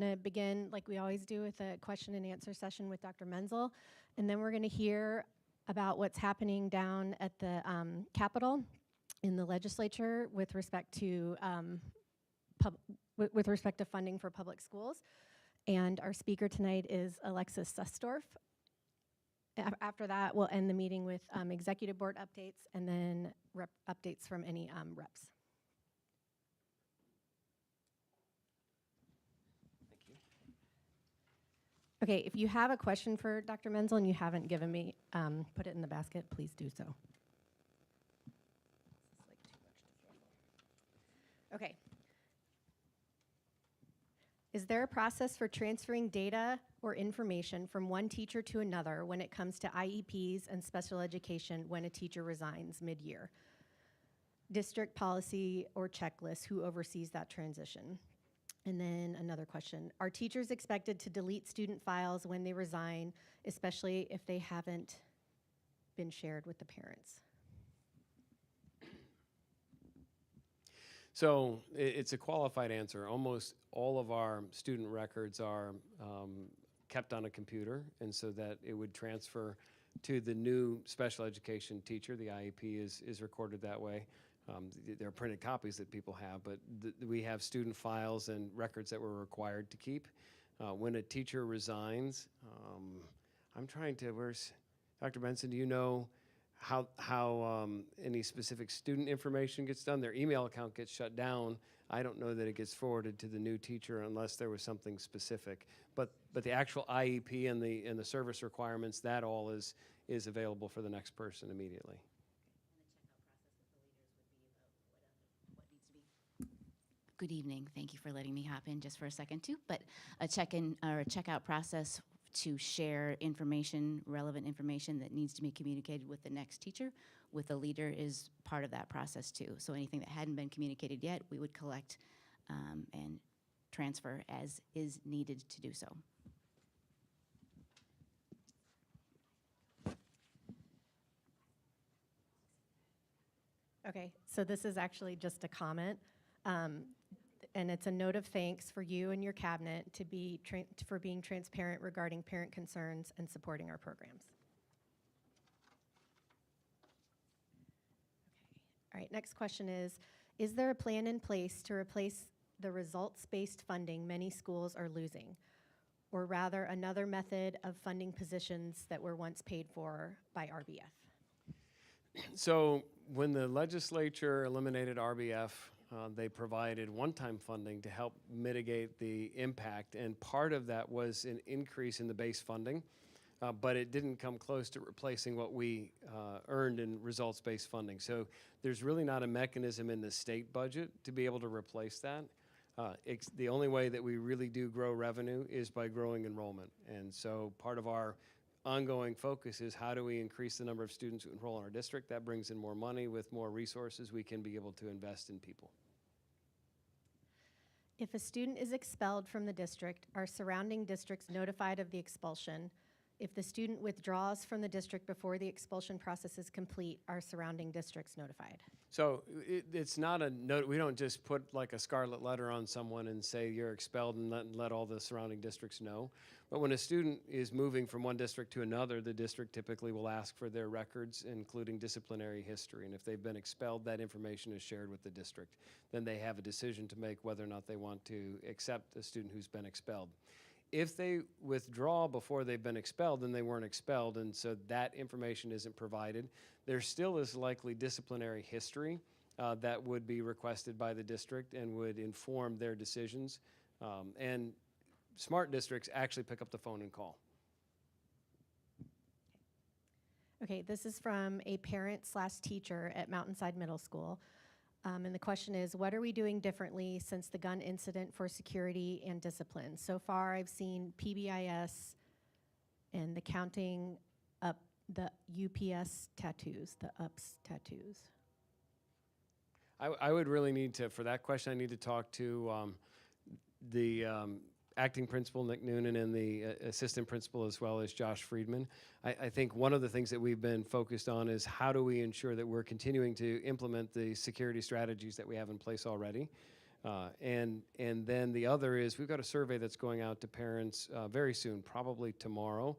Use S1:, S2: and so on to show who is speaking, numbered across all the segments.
S1: going to begin, like we always do, with a question and answer session with Dr. Menzel, and then we're going to hear about what's happening down at the Capitol in the legislature with respect to with respect to funding for public schools. And our speaker tonight is Alexis Susdorf. After that, we'll end the meeting with executive board updates and then updates from any reps.
S2: Thank you.
S1: Okay, if you have a question for Dr. Menzel and you haven't given me, put it in the basket, please do so. Okay. Is there a process for transferring data or information from one teacher to another when it comes to IEPs and special education when a teacher resigns mid-year? District policy or checklist, who oversees that transition? And then another question, are teachers expected to delete student files when they resign, especially if they haven't been shared with the parents?
S2: So it's a qualified answer. Almost all of our student records are kept on a computer, and so that it would transfer to the new special education teacher. The IEP is recorded that way. There are printed copies that people have, but we have student files and records that we're required to keep. When a teacher resigns, I'm trying to, where's Dr. Benson, do you know how any specific student information gets done? Their email account gets shut down. I don't know that it gets forwarded to the new teacher unless there was something specific. But the actual IEP and the service requirements, that all is available for the next person immediately.
S3: Good evening. Thank you for letting me hop in just for a second too. But a check-in or a checkout process to share information, relevant information that needs to be communicated with the next teacher, with the leader, is part of that process too. So anything that hadn't been communicated yet, we would collect and transfer as is needed to do so.
S1: Okay, so this is actually just a comment. And it's a note of thanks for you and your cabinet for being transparent regarding parent concerns and supporting our programs. Okay. All right, next question is there a plan in place to replace the results-based funding many schools are losing? Or rather, another method of funding positions that were once paid for by RBF?
S2: So when the legislature eliminated RBF, they provided one-time funding to help mitigate the impact, and part of that was an increase in the base funding, but it didn't come close to replacing what we earned in results-based funding. So there's really not a mechanism in the state budget to be able to replace that. The only way that we really do grow revenue is by growing enrollment, and so part of our ongoing focus is how do we increase the number of students who enroll in our district. That brings in more money. With more resources, we can be able to invest in people.
S1: If a student is expelled from the district, are surrounding districts notified of the expulsion? If the student withdraws from the district before the expulsion process is complete, are surrounding districts notified?
S2: So it's not a note. We don't just put like a scarlet letter on someone and say you're expelled and let all the surrounding districts know. But when a student is moving from one district to another, the district typically will ask for their records, including disciplinary history. And if they've been expelled, that information is shared with the district. Then they have a decision to make whether or not they want to accept a student who's been expelled. If they withdraw before they've been expelled, then they weren't expelled, and so that information isn't provided. There still is likely disciplinary history that would be requested by the district and would inform their decisions. And smart districts actually pick up the phone and call.
S1: Okay, this is from a parent/teacher at Mountainside Middle School. And the question is, what are we doing differently since the gun incident for security and discipline? So far, I've seen PBIS and the counting up the UPS tattoos, the UPS tattoos.
S2: I would really need to, for that question, I need to talk to the acting principal, Nick Noonan, and the assistant principal, as well as Josh Friedman. I think one of the things that we've been focused on is how do we ensure that we're continuing to implement the security strategies that we have in place already. And then the other is we've got a survey that's going out to parents very soon, probably tomorrow,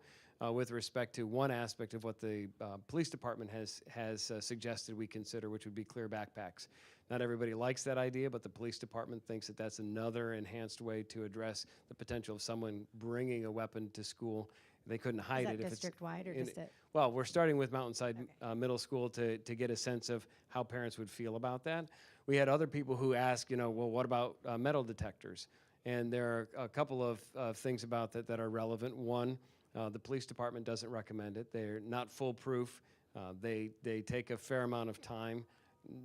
S2: with respect to one aspect of what the police department has suggested we consider, which would be clear backpacks. Not everybody likes that idea, but the police department thinks that that's another enhanced way to address the potential of someone bringing a weapon to school. They couldn't hide
S1: Is that
S2: it if it's
S1: district-wide or just at?
S2: well, we're starting with Mountainside Middle School to get a sense of how parents would feel about that. We had other people who asked, well, what about metal detectors? And there are a couple of things about that are relevant. One, the police department doesn't recommend it. They're not foolproof. They take a fair amount of time.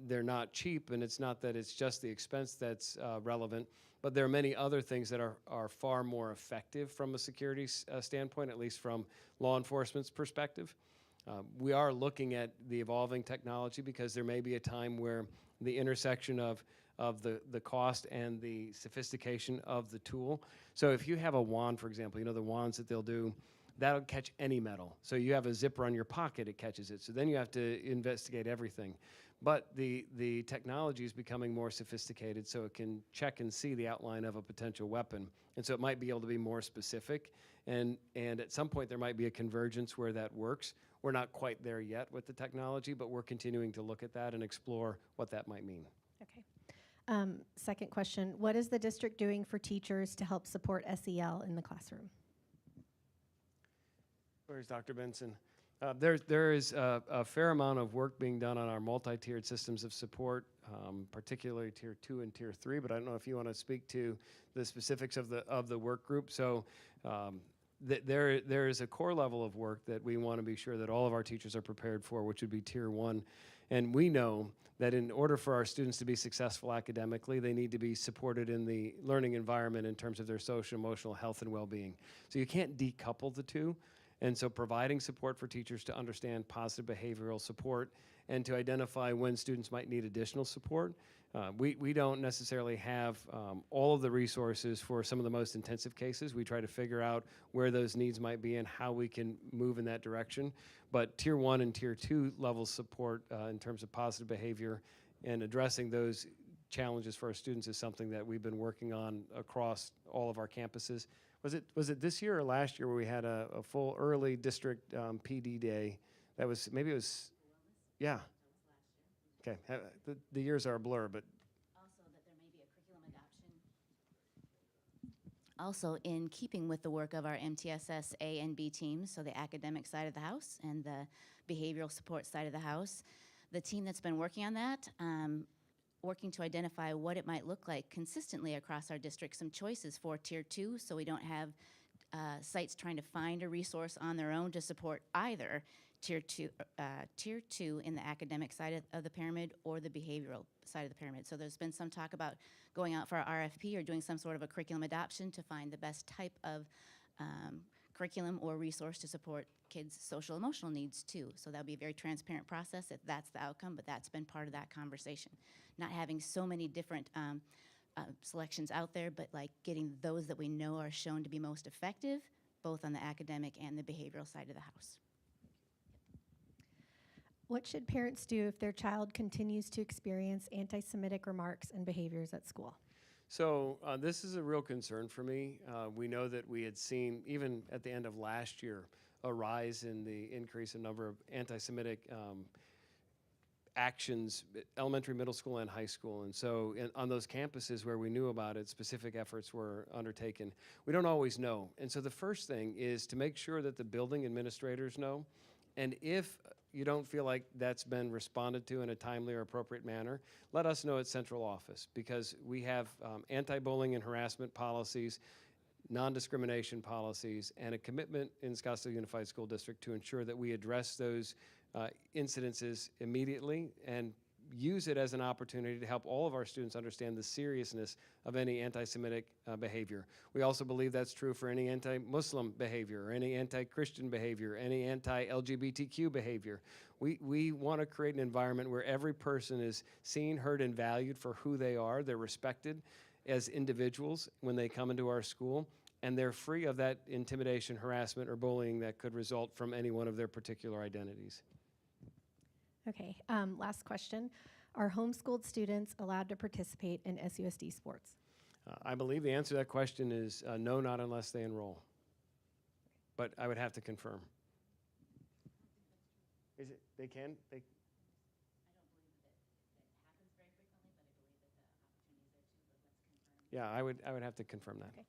S2: They're not cheap, and it's not that it's just the expense that's relevant, but there are many other things that are far more effective from a security standpoint, at least from law enforcement's perspective. We are looking at the evolving technology because there may be a time where the intersection of the cost and the sophistication of the tool. So if you have a wand, for example, the wands that they'll do, that'll catch any metal. So you have a zipper on your pocket, it catches it. So then you have to investigate everything. But the technology is becoming more sophisticated, so it can check and see the outline of a potential weapon. And so it might be able to be more specific. And at some point, there might be a convergence where that works. We're not quite there yet with the technology, but we're continuing to look at that and explore what that might mean.
S1: Okay. Second question, what is the district doing for teachers to help support SEL in the classroom?
S2: Where's Dr. Benson? There is a fair amount of work being done on our multi-tiered systems of support, particularly Tier 2 and Tier 3, but I don't know if you want to speak to the specifics of the work group. So there is a core level of work that we want to be sure that all of our teachers are prepared for, which would be Tier 1. And we know that in order for our students to be successful academically, they need to be supported in the learning environment in terms of their social, emotional health and well-being. So you can't decouple the two. And so providing support for teachers to understand positive behavioral support and to identify when students might need additional support. We don't necessarily have all of the resources for some of the most intensive cases. We try to figure out where those needs might be and how we can move in that direction. But Tier 1 and Tier 2 level support in terms of positive behavior and addressing those challenges for our students is something that we've been working on across all of our campuses. Was it this year or last year where we had a full early district PD day? That was, maybe it was, yeah. Okay, the years are a blur, but.
S3: Also that there may be a curriculum adoption. Also in keeping with the work of our MTSS A and B teams, so the academic side of the house and the behavioral support side of the house, the team that's been working on that, working to identify what it might look like consistently across our district, some choices for Tier 2, so we don't have sites trying to find a resource on their own to support either Tier 2 in the academic side of the pyramid or the behavioral side of the pyramid. So there's been some talk about going out for a RFP or doing some sort of a curriculum adoption to find the best type of curriculum or resource to support kids' social emotional needs too. So that'll be a very transparent process if that's the outcome, but that's been part of that conversation. Not having so many different selections out there, but like getting those that we know are shown to be most effective, both on the academic and the behavioral side of the house.
S1: What should parents do if their child continues to experience anti-Semitic remarks and behaviors at school?
S2: So this is a real concern for me. We know that we had seen, even at the end of last year, a rise in the increase in number of anti-Semitic actions, elementary, middle school, and high school. And so on those campuses where we knew about it, specific efforts were undertaken. We don't always know. And so the first thing is to make sure that the building administrators know. And if you don't feel like that's been responded to in a timely or appropriate manner, let us know at central office, because we have anti-bullying and harassment policies, non-discrimination policies, and a commitment in Scottsdale Unified School District to ensure that we address those incidences immediately and use it as an opportunity to help all of our students understand the seriousness of any anti-Semitic behavior. We also believe that's true for any anti-Muslim behavior, or any anti-Christian behavior, any anti-LGBTQ behavior. We want to create an environment where every person is seen, heard, and valued for who they are. They're respected as individuals when they come into our school, and they're free of that intimidation, harassment, or bullying that could result from any one of their particular identities.
S1: Okay, last question. Are homeschooled students allowed to participate in SUSD sports?
S2: I believe the answer to that question is no, not unless they enroll. But I would have to confirm. Is it? They can? They. Yeah, I would have to confirm that.
S1: Okay.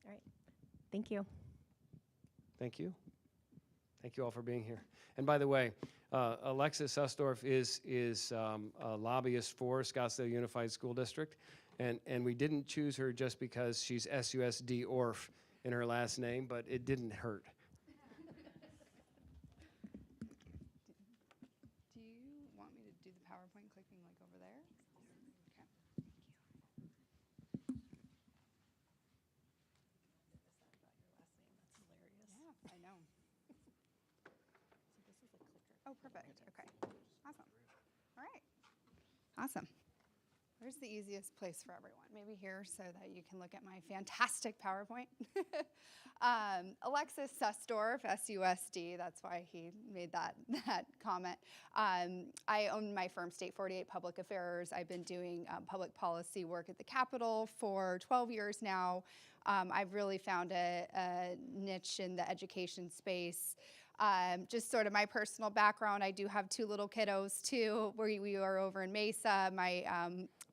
S1: All right. Thank you.
S2: Thank you. Thank you all for being here. And by the way, Alexis Sussdorf is a lobbyist for Scottsdale Unified School District, and we didn't choose her just because she's SUSD Orf in her last name, but it didn't hurt.
S4: Do you want me to do the PowerPoint clicking like over there? Okay. Yeah, I know. Oh, perfect. Okay. Awesome. All right. Awesome. Where's the easiest place for everyone? Maybe here so that you can look at my fantastic PowerPoint. Alexis Sussdorf, SUSD, that's why he made that comment. I own my firm, State 48 Public Affairs. I've been doing public policy work at the Capitol for 12 years now. I've really found a niche in the education space. Just sort of my personal background, I do have 2 little kiddos too. We are over in Mesa. My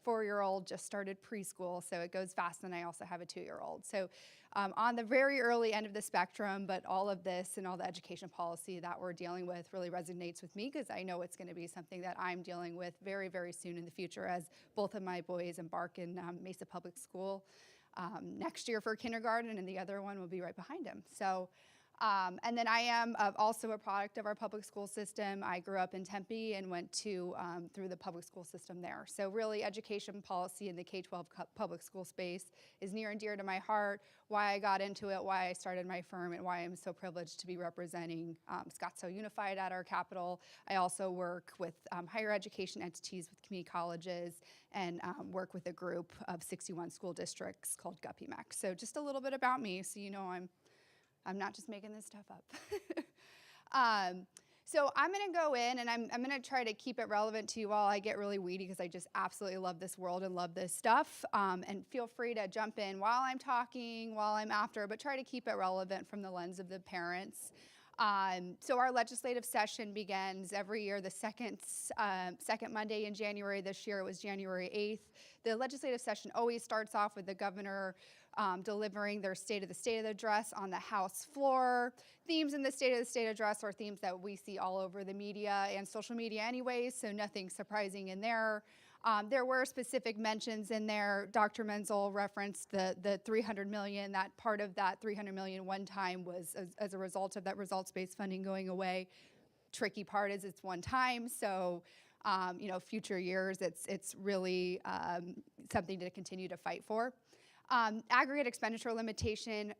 S4: 4-year-old just started preschool, so it goes fast, and I also have a 2-year-old. So on the very early end of the spectrum, but all of this and all the education policy that we're dealing with really resonates with me because I know it's going to be something that I'm dealing with very, very soon in the future as both of my boys embark in Mesa Public School next year for kindergarten, and the other one will be right behind him. So. And then I am also a product of our public school system. I grew up in Tempe and went to through the public school system there. So really education policy in the K-12 public school space is near and dear to my heart, why I got into it, why I started my firm, and why I'm so privileged to be representing Scottsdale Unified at our Capitol. I also work with higher education entities with community colleges and work with a group of 61 school districts called GUPPY-MEC. So just a little bit about me so you know I'm not just making this stuff up. So I'm going to go in and I'm going to try to keep it relevant to you all. I get really weedy because I just absolutely love this world and love this stuff. And feel free to jump in while I'm talking, while I'm after, but try to keep it relevant from the lens of the parents. So our legislative session begins every year the second Monday in January. This year it was January 8th. The legislative session always starts off with the governor delivering their State of the State address on the House floor. Themes in the State of the State address are themes that we see all over the media and social media anyways, so nothing surprising in there. There were specific mentions in there. Dr. Menzel referenced the $300 million. That part of that $300 million one time was as a result of that results-based funding going away. Tricky part is it's one time, so future years it's really something to continue to fight for. Aggregate expenditure limitation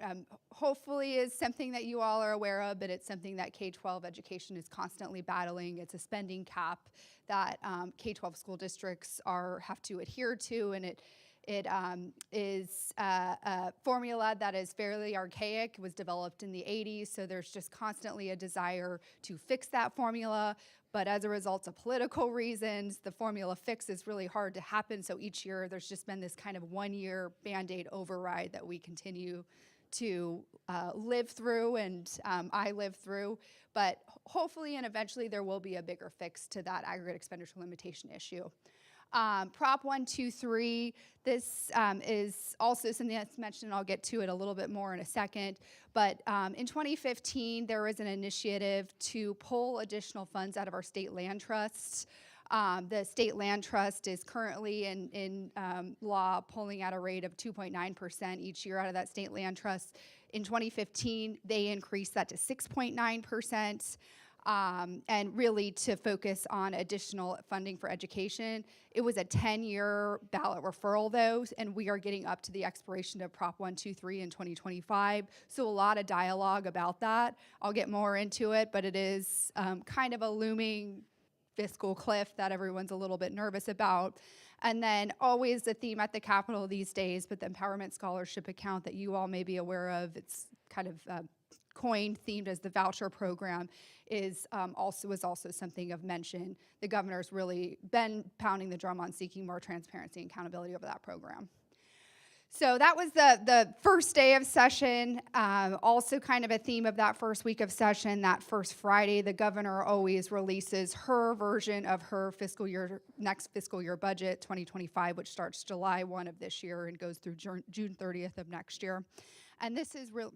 S4: hopefully is something that you all are aware of, but it's something that K-12 education is constantly battling. It's a spending cap that K-12 school districts have to adhere to, and it is a formula that is fairly archaic. It was developed in the 80s, so there's just constantly a desire to fix that formula. But as a result of political reasons, the formula fix is really hard to happen. So each year there's just been this kind of 1-year Band-Aid override that we continue to live through, and I live through. But hopefully and eventually there will be a bigger fix to that aggregate expenditure limitation issue. Prop 123, this is also something that's mentioned, and I'll get to it a little bit more in a second. But in 2015, there was an initiative to pull additional funds out of our state land trusts. The state land trust is currently in law pulling at a rate of 2.9% each year out of that state land trust. In 2015, they increased that to 6.9%. And really to focus on additional funding for education. It was a 10-year ballot referral, though, and we are getting up to the expiration of Prop 123 in 2025, so a lot of dialogue about that. I'll get more into it, but it is kind of a looming fiscal cliff that everyone's a little bit nervous about. And then always the theme at the Capitol these days, but the Empowerment Scholarship account that you all may be aware of, it's kind of coined, themed as the voucher program, is also something of mention. The governor's really been pounding the drum on seeking more transparency and accountability over that program. So that was the first day of session. Also kind of a theme of that first week of session, that first Friday, the governor always releases her version of her next fiscal year budget, 2025, which starts July 1 of this year and goes through June 30th of next year. And this is real.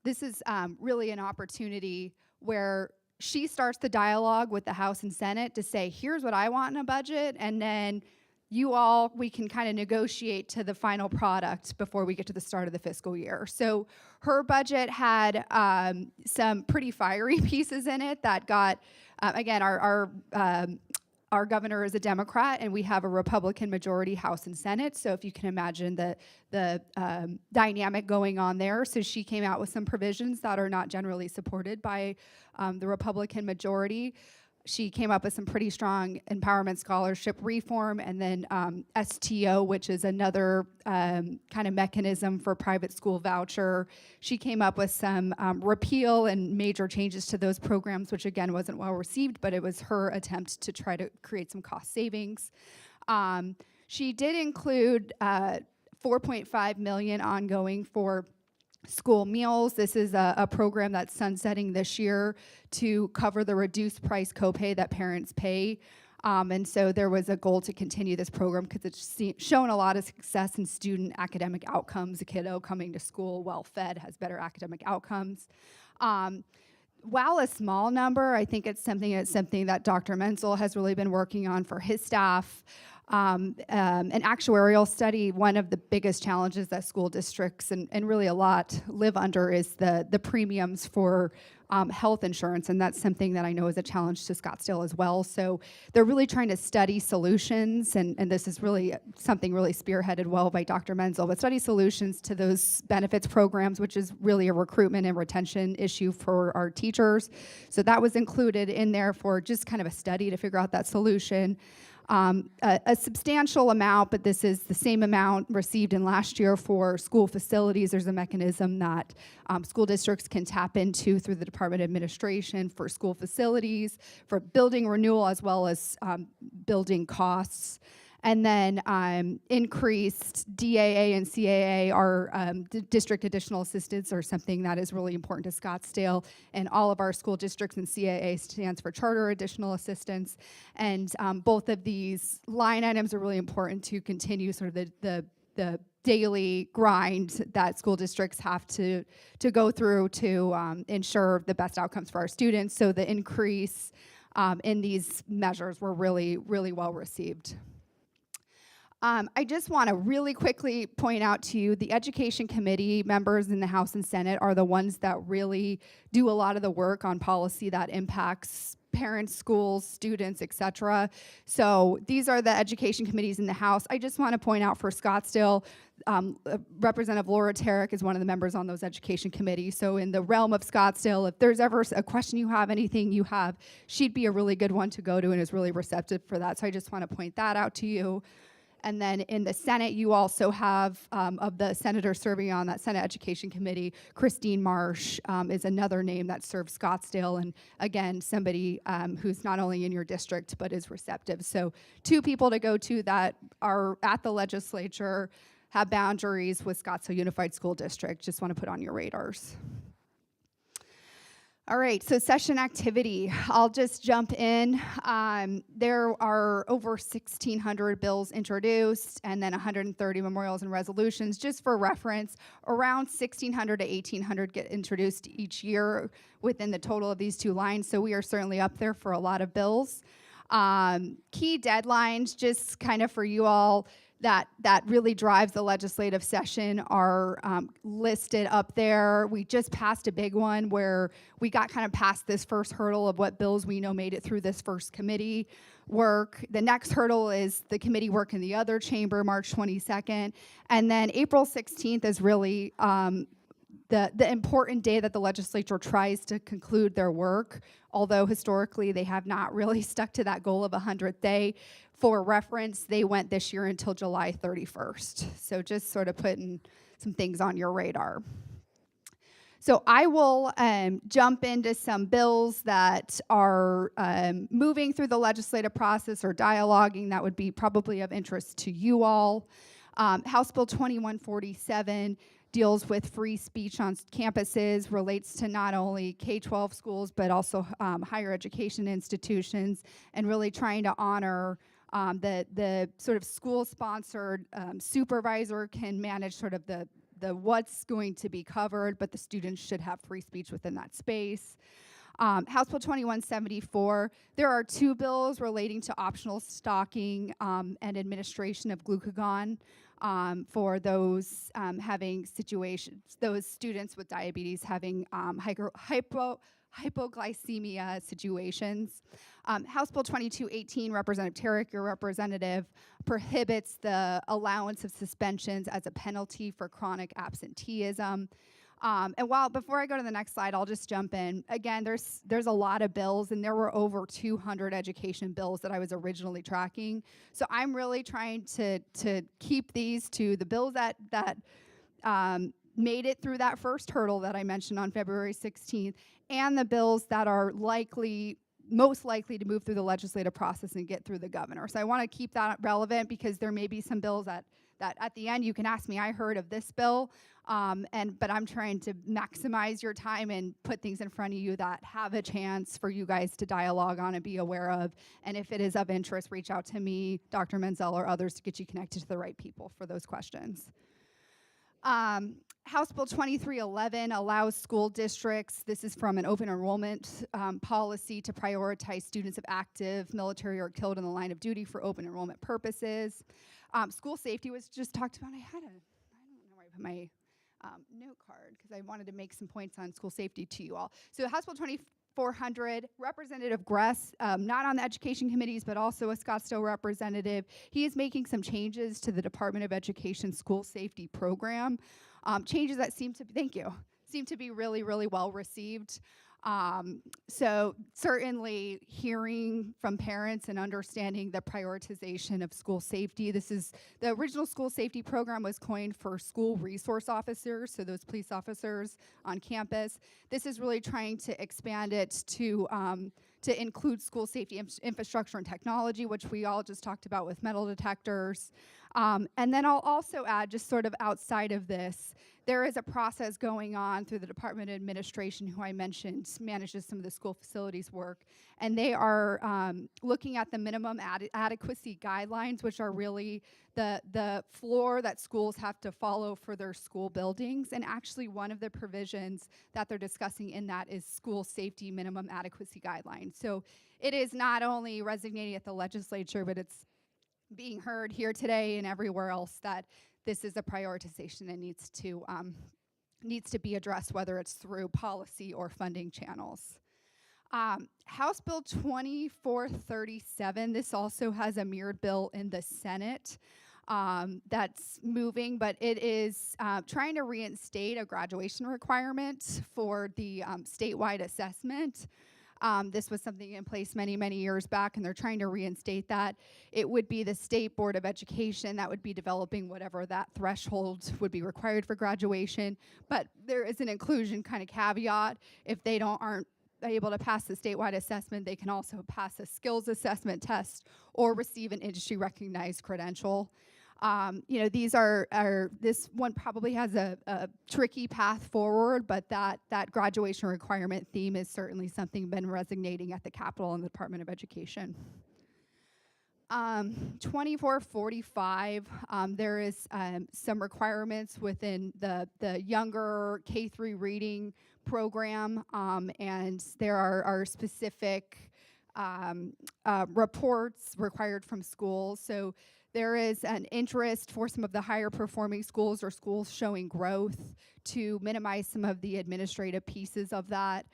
S4: This is really an opportunity where she starts the dialogue with the House and Senate to say, here's what I want in a budget, and then we can kind of negotiate to the final product before we get to the start of the fiscal year. So her budget had some pretty fiery pieces in it that got, again, our governor is a Democrat, and we have a Republican majority House and Senate. So if you can imagine the dynamic going on there. So she came out with some provisions that are not generally supported by the Republican majority. She came up with some pretty strong empowerment scholarship reform, and then STO, which is another kind of mechanism for private school voucher. She came up with some repeal and major changes to those programs, which again wasn't well received, but it was her attempt to try to create some cost savings. She did include $4.5 million ongoing for school meals. This is a program that's sunsetting this year to cover the reduced price copay that parents pay. And so there was a goal to continue this program because it's shown a lot of success in student academic outcomes. A kiddo coming to school well-fed has better academic outcomes. While a small number, I think it's something that Dr. Menzel has really been working on for his staff. An actuarial study, one of the biggest challenges that school districts and really a lot live under is the premiums for health insurance, and that's something that I know is a challenge to Scottsdale as well. So they're really trying to study solutions, and this is really something really spearheaded well by Dr. Menzel, but study solutions to those benefits programs, which is really a recruitment and retention issue for our teachers. So that was included in there for just kind of a study to figure out that solution. A substantial amount, but this is the same amount received in last year for school facilities. There's a mechanism that school districts can tap into through the Department of Administration for school facilities, for building renewal, as well as building costs. And then increased DAA and CAA, our district additional assistance, are something that is really important to Scottsdale. And all of our school districts, and CAA stands for Charter Additional Assistance. And both of these line items are really important to continue sort of the daily grind that school districts have to go through to ensure the best outcomes for our students. So the increase in these measures were really, really well received. I just want to really quickly point out to you, the Education Committee members in the House and Senate are the ones that really do a lot of the work on policy that impacts parents, schools, students, et cetera. So these are the education committees in the House. I just want to point out for Scottsdale, Representative Laura Tarek is one of the members on those education committees. So in the realm of Scottsdale, if there's ever a question you have, anything you have, she'd be a really good one to go to and is really receptive for that. So I just want to point that out to you. And then in the Senate, you also have, of the senators serving on that Senate Education Committee, Christine Marsh is another name that serves Scottsdale. And again, somebody who's not only in your district, but is receptive. So 2 people to go to that are at the legislature, have boundaries with Scottsdale Unified School District. Just want to put on your radars. All right, so session activity. I'll just jump in. There are over 1,600 bills introduced and then 130 memorials and resolutions. Just for reference, around 1,600 to 1,800 get introduced each year within the total of these 2 lines, so we are certainly up there for a lot of bills. Key deadlines, just kind of for you all, that really drives the legislative session are listed up there. We just passed a big one where we got kind of past this first hurdle of what bills we know made it through this first committee work. The next hurdle is the committee work in the other chamber, March 22nd. And then April 16th is really the important day that the legislature tries to conclude their work, although historically they have not really stuck to that goal of 100th day. For reference, they went this year until July 31st. So just sort of putting some things on your radar. So I will jump into some bills that are moving through the legislative process or dialoguing that would be probably of interest to you all. House Bill 2147 deals with free speech on campuses, relates to not only K-12 schools, but also higher education institutions, and really trying to honor the sort of school-sponsored supervisor can manage sort of the what's going to be covered, but the students should have free speech within that space. House Bill 2174, there are 2 bills relating to optional stocking and administration of glucagon for those having situations, those students with diabetes having hypoglycemia situations. House Bill 2218, Representative Tarek, your representative, prohibits the allowance of suspensions as a penalty for chronic absenteeism. And before I go to the next slide, I'll just jump in. Again, there's a lot of bills, and there were over 200 education bills that I was originally tracking. So I'm really trying to keep these to the bills that made it through that first hurdle that I mentioned on February 16th, and the bills that are most likely to move through the legislative process and get through the governor. So I want to keep that relevant because there may be some bills that at the end you can ask me, I heard of this bill, but I'm trying to maximize your time and put things in front of you that have a chance for you guys to dialogue on and be aware of. And if it is of interest, reach out to me, Dr. Menzel, or others to get you connected to the right people for those questions. House Bill 2311 allows school districts, this is from an open enrollment policy, to prioritize students of active military or killed in the line of duty for open enrollment purposes. School safety was just talked about. I don't know where I put my note card because I wanted to make some points on school safety to you all. So House Bill 2400, Representative Gress, not on the education committees, but also a Scottsdale representative, he is making some changes to the Department of Education school safety program. Changes that seem to be really, really well received. So certainly hearing from parents and understanding the prioritization of school safety. The original school safety program was coined for school resource officers, so those police officers on campus. This is really trying to expand it to include school safety infrastructure and technology, which we all just talked about with metal detectors. And then I'll also add, just sort of outside of this, there is a process going on through the Department of Administration, who I mentioned manages some of the school facilities work, and they are looking at the minimum adequacy guidelines, which are really the floor that schools have to follow for their school buildings. And actually one of the provisions that they're discussing in that is school safety minimum adequacy guidelines. So it is not only resonating at the legislature, but it's being heard here today and everywhere else that this is a prioritization that needs to be addressed, whether it's through policy or funding channels. House Bill 2437, this also has a mirrored bill in the Senate that's moving, but it is trying to reinstate a graduation requirement for the statewide assessment. This was something in place many, many years back, and they're trying to reinstate that. It would be the State Board of Education that would be developing whatever that threshold would be required for graduation, but there is an inclusion kind of caveat. If they aren't able to pass the statewide assessment, they can also pass a skills assessment test or receive an industry recognized credential. These this one probably has a tricky path forward, but that graduation requirement theme is certainly something been resonating at the Capitol and the Department of Education. 2445, there is some requirements within the younger K-3 reading program, and there are specific reports required from schools. So there is an interest for some of the higher performing schools or schools showing growth to minimize some of the administrative pieces of that.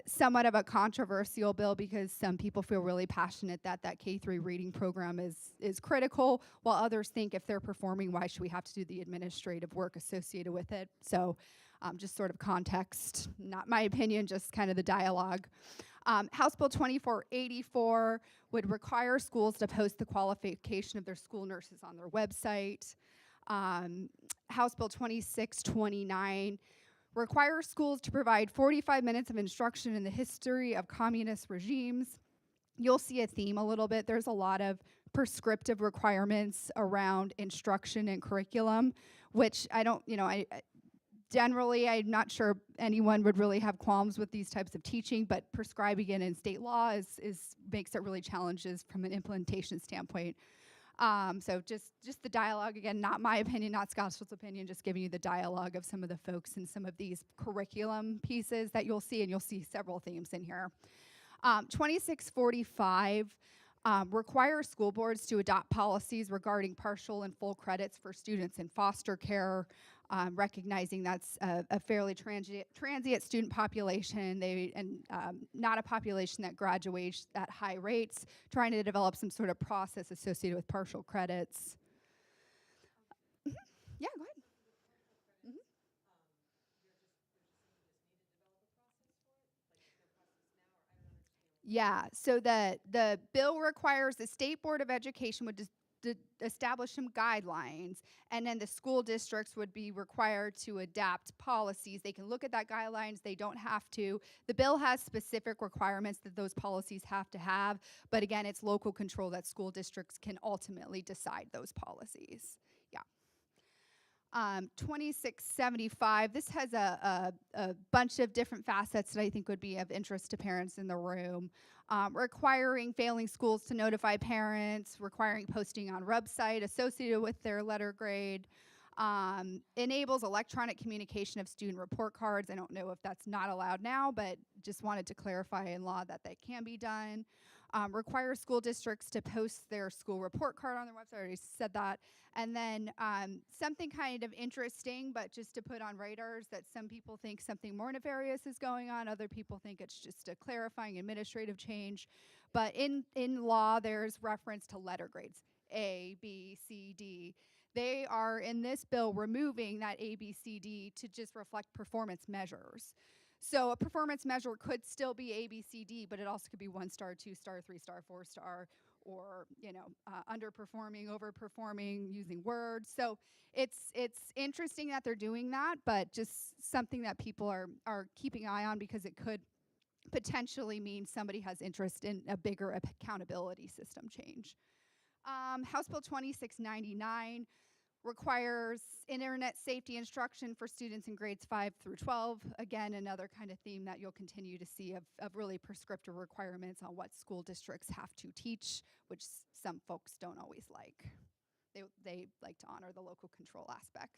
S4: Somewhat of a controversial bill because some people feel really passionate that K-3 reading program is critical, while others think if they're performing, why should we have to do the administrative work associated with it? So just sort of context, not my opinion, just kind of the dialogue. House Bill 2484 would require schools to post the qualification of their school nurses on their website. House Bill 2629 requires schools to provide 45 minutes of instruction in the history of communist regimes. You'll see a theme a little bit. There's a lot of prescriptive requirements around instruction and curriculum, which I don't, generally, I'm not sure anyone would really have qualms with these types of teaching, but prescribing it in state law makes it really challenges from an implementation standpoint. So just the dialogue, again, not my opinion, not Scottsdale's opinion, just giving you the dialogue of some of the folks and some of these curriculum pieces that you'll see, and you'll see several themes in here. 2645 requires school boards to adopt policies regarding partial and full credits for students in foster care, recognizing that's a fairly transient student population, not a population that graduates at high rates, trying to develop some sort of process associated with partial credits. Yeah, go ahead. Yeah, so the bill requires the State Board of Education would establish some guidelines, and then the school districts would be required to adapt policies. They can look at that guidelines, they don't have to. The bill has specific requirements that those policies have to have, but again, it's local control that school districts can ultimately decide those policies. Yeah. 2675, this has a bunch of different facets that I think would be of interest to parents in the room. Requiring failing schools to notify parents, requiring posting on website associated with their letter grade, enables electronic communication of student report cards. I don't know if that's not allowed now, but just wanted to clarify in law that can be done. Require school districts to post their school report card on their website. I already said that. And then something kind of interesting, but just to put on radars, that some people think something more nefarious is going on. Other people think it's just a clarifying administrative change. But in law, there's reference to letter grades, A, B, C, D. They are, in this bill, removing that A, B, C, D to just reflect performance measures. So a performance measure could still be A, B, C, D, but it also could be 1-star, 2-star, 3-star, 4-star, or underperforming, overperforming, using words. So it's interesting that they're doing that, but just something that people are keeping an eye on, because it could potentially mean somebody has interest in a bigger accountability system change. House Bill 2699 requires internet safety instruction for students in grades 5 through 12. Again, another kind of theme that you'll continue to see of really prescriptive requirements on what school districts have to teach, which some folks don't always like. They like to honor the local control aspects.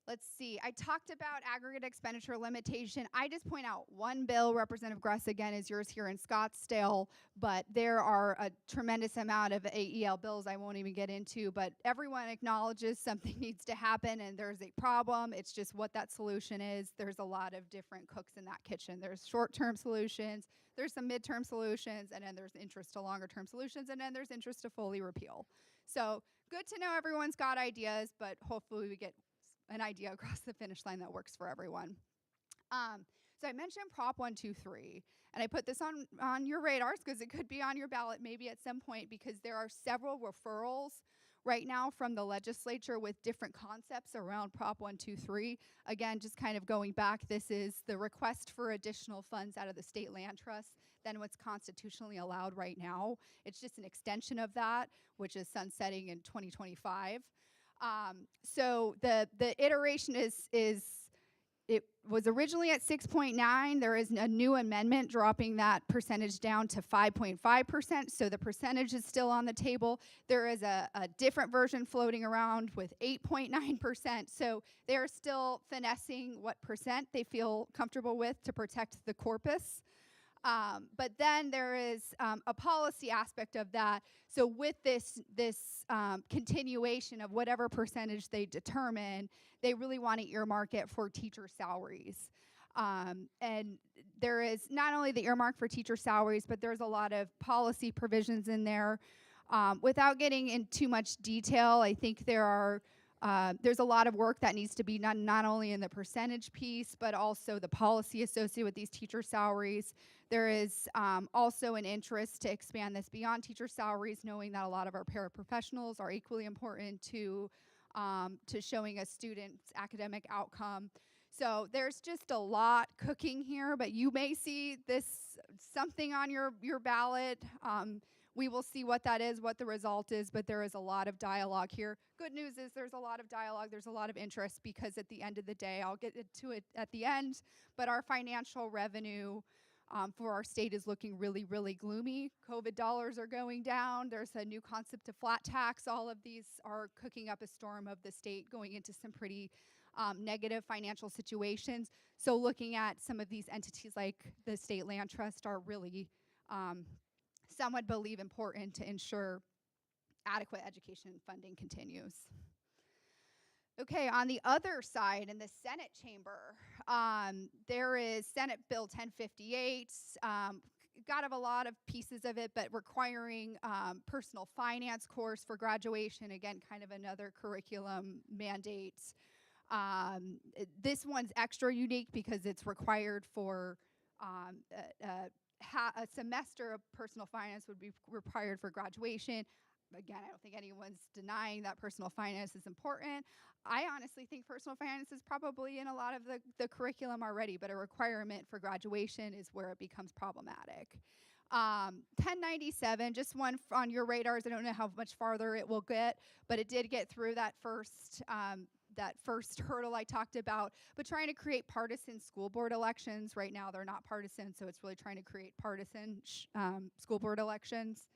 S4: Let's see, I talked about aggregate expenditure limitation. I just point out one bill, Representative Gress, again, is yours here in Scottsdale, but there are a tremendous amount of AEL bills I won't even get into, but everyone acknowledges something needs to happen and there's a problem. It's just what that solution is. There's a lot of different cooks in that kitchen. There's short-term solutions, there's some midterm solutions, and then there's interest to longer-term solutions, and then there's interest to fully repeal. So good to know everyone's got ideas, but hopefully we get an idea across the finish line that works for everyone. So I mentioned Prop 123, and I put this on your radars because it could be on your ballot maybe at some point, because there are several referrals right now from the legislature with different concepts around Prop 123. Again, just kind of going back, this is the request for additional funds out of the state land trust than what's constitutionally allowed right now. It's just an extension of that, which is sunsetting in 2025. So the iteration is it was originally at 6.9. There is a new amendment dropping that percentage down to 5.5%. So the percentage is still on the table. There is a different version floating around with 8.9%. So they're still finessing what percent they feel comfortable with to protect the corpus. But then there is a policy aspect of that. So with this continuation of whatever percentage they determine, they really want to earmark it for teacher salaries. And there is not only the earmark for teacher salaries, but there's a lot of policy provisions in there. Without getting in too much detail, I think there are There's a lot of work that needs to be done, not only in the percentage piece, but also the policy associated with these teacher salaries. There is also an interest to expand this beyond teacher salaries, knowing that a lot of our paraprofessionals are equally important to showing a student's academic outcome. So there's just a lot cooking here, but you may see this something on your ballot. We will see what that is, what the result is, but there is a lot of dialogue here. Good news is there's a lot of dialogue, there's a lot of interest, because at the end of the day, I'll get to it at the end, but our financial revenue for our state is looking really, really gloomy. COVID dollars are going down. There's a new concept of flat tax. All of these are cooking up a storm of the state going into some pretty negative financial situations. So looking at some of these entities like the State Land Trust are really some would believe important to ensure adequate education funding continues. Okay, on the other side, in the Senate chamber, there is Senate Bill 1058. Got a lot of pieces of it, but requiring personal finance course for graduation. Again, kind of another curriculum mandate. This one's extra unique because it's required for a semester of personal finance would be required for graduation. Again, I don't think anyone's denying that personal finance is important. I honestly think personal finance is probably in a lot of the curriculum already, but a requirement for graduation is where it becomes problematic. 1097, just one on your radars. I don't know how much farther it will get, but it did get through that first hurdle I talked about. But trying to create partisan school board elections. Right now they're not partisan, so it's really trying to create partisan school board elections.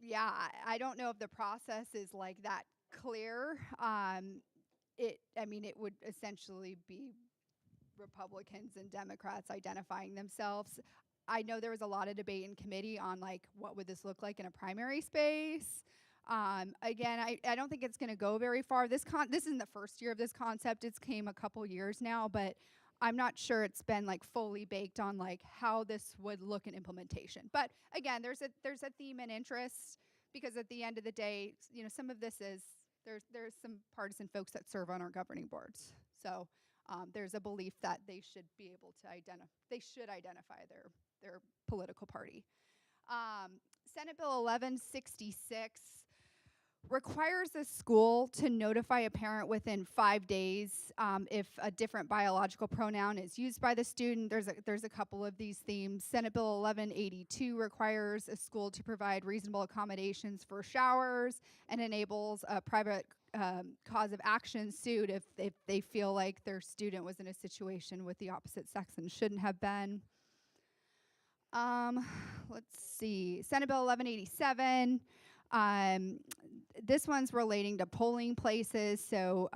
S4: Yeah, I don't know if the process is like that clear. It would essentially be Republicans and Democrats identifying themselves. I know there was a lot of debate in committee on like what would this look like in a primary space. Again, I don't think it's going to go very far. This isn't the first year of this concept. It's came a couple years now, but I'm not sure it's been like fully baked on like how this would look in implementation. But again, there's a theme and interest, because at the end of the day, you know, some of this is there's some partisan folks that serve on our governing boards. So there's a belief that they should be able to identify their political party. Senate Bill 1166 requires a school to notify a parent within 5 days if a different biological pronoun is used by the student. There's a couple of these themes. Senate Bill 1182 requires a school to provide reasonable accommodations for showers and enables a private cause of action suit if they feel like their student was in a situation with the opposite sex and shouldn't have been. Let's see. Senate Bill 1187. This one's relating to polling places. So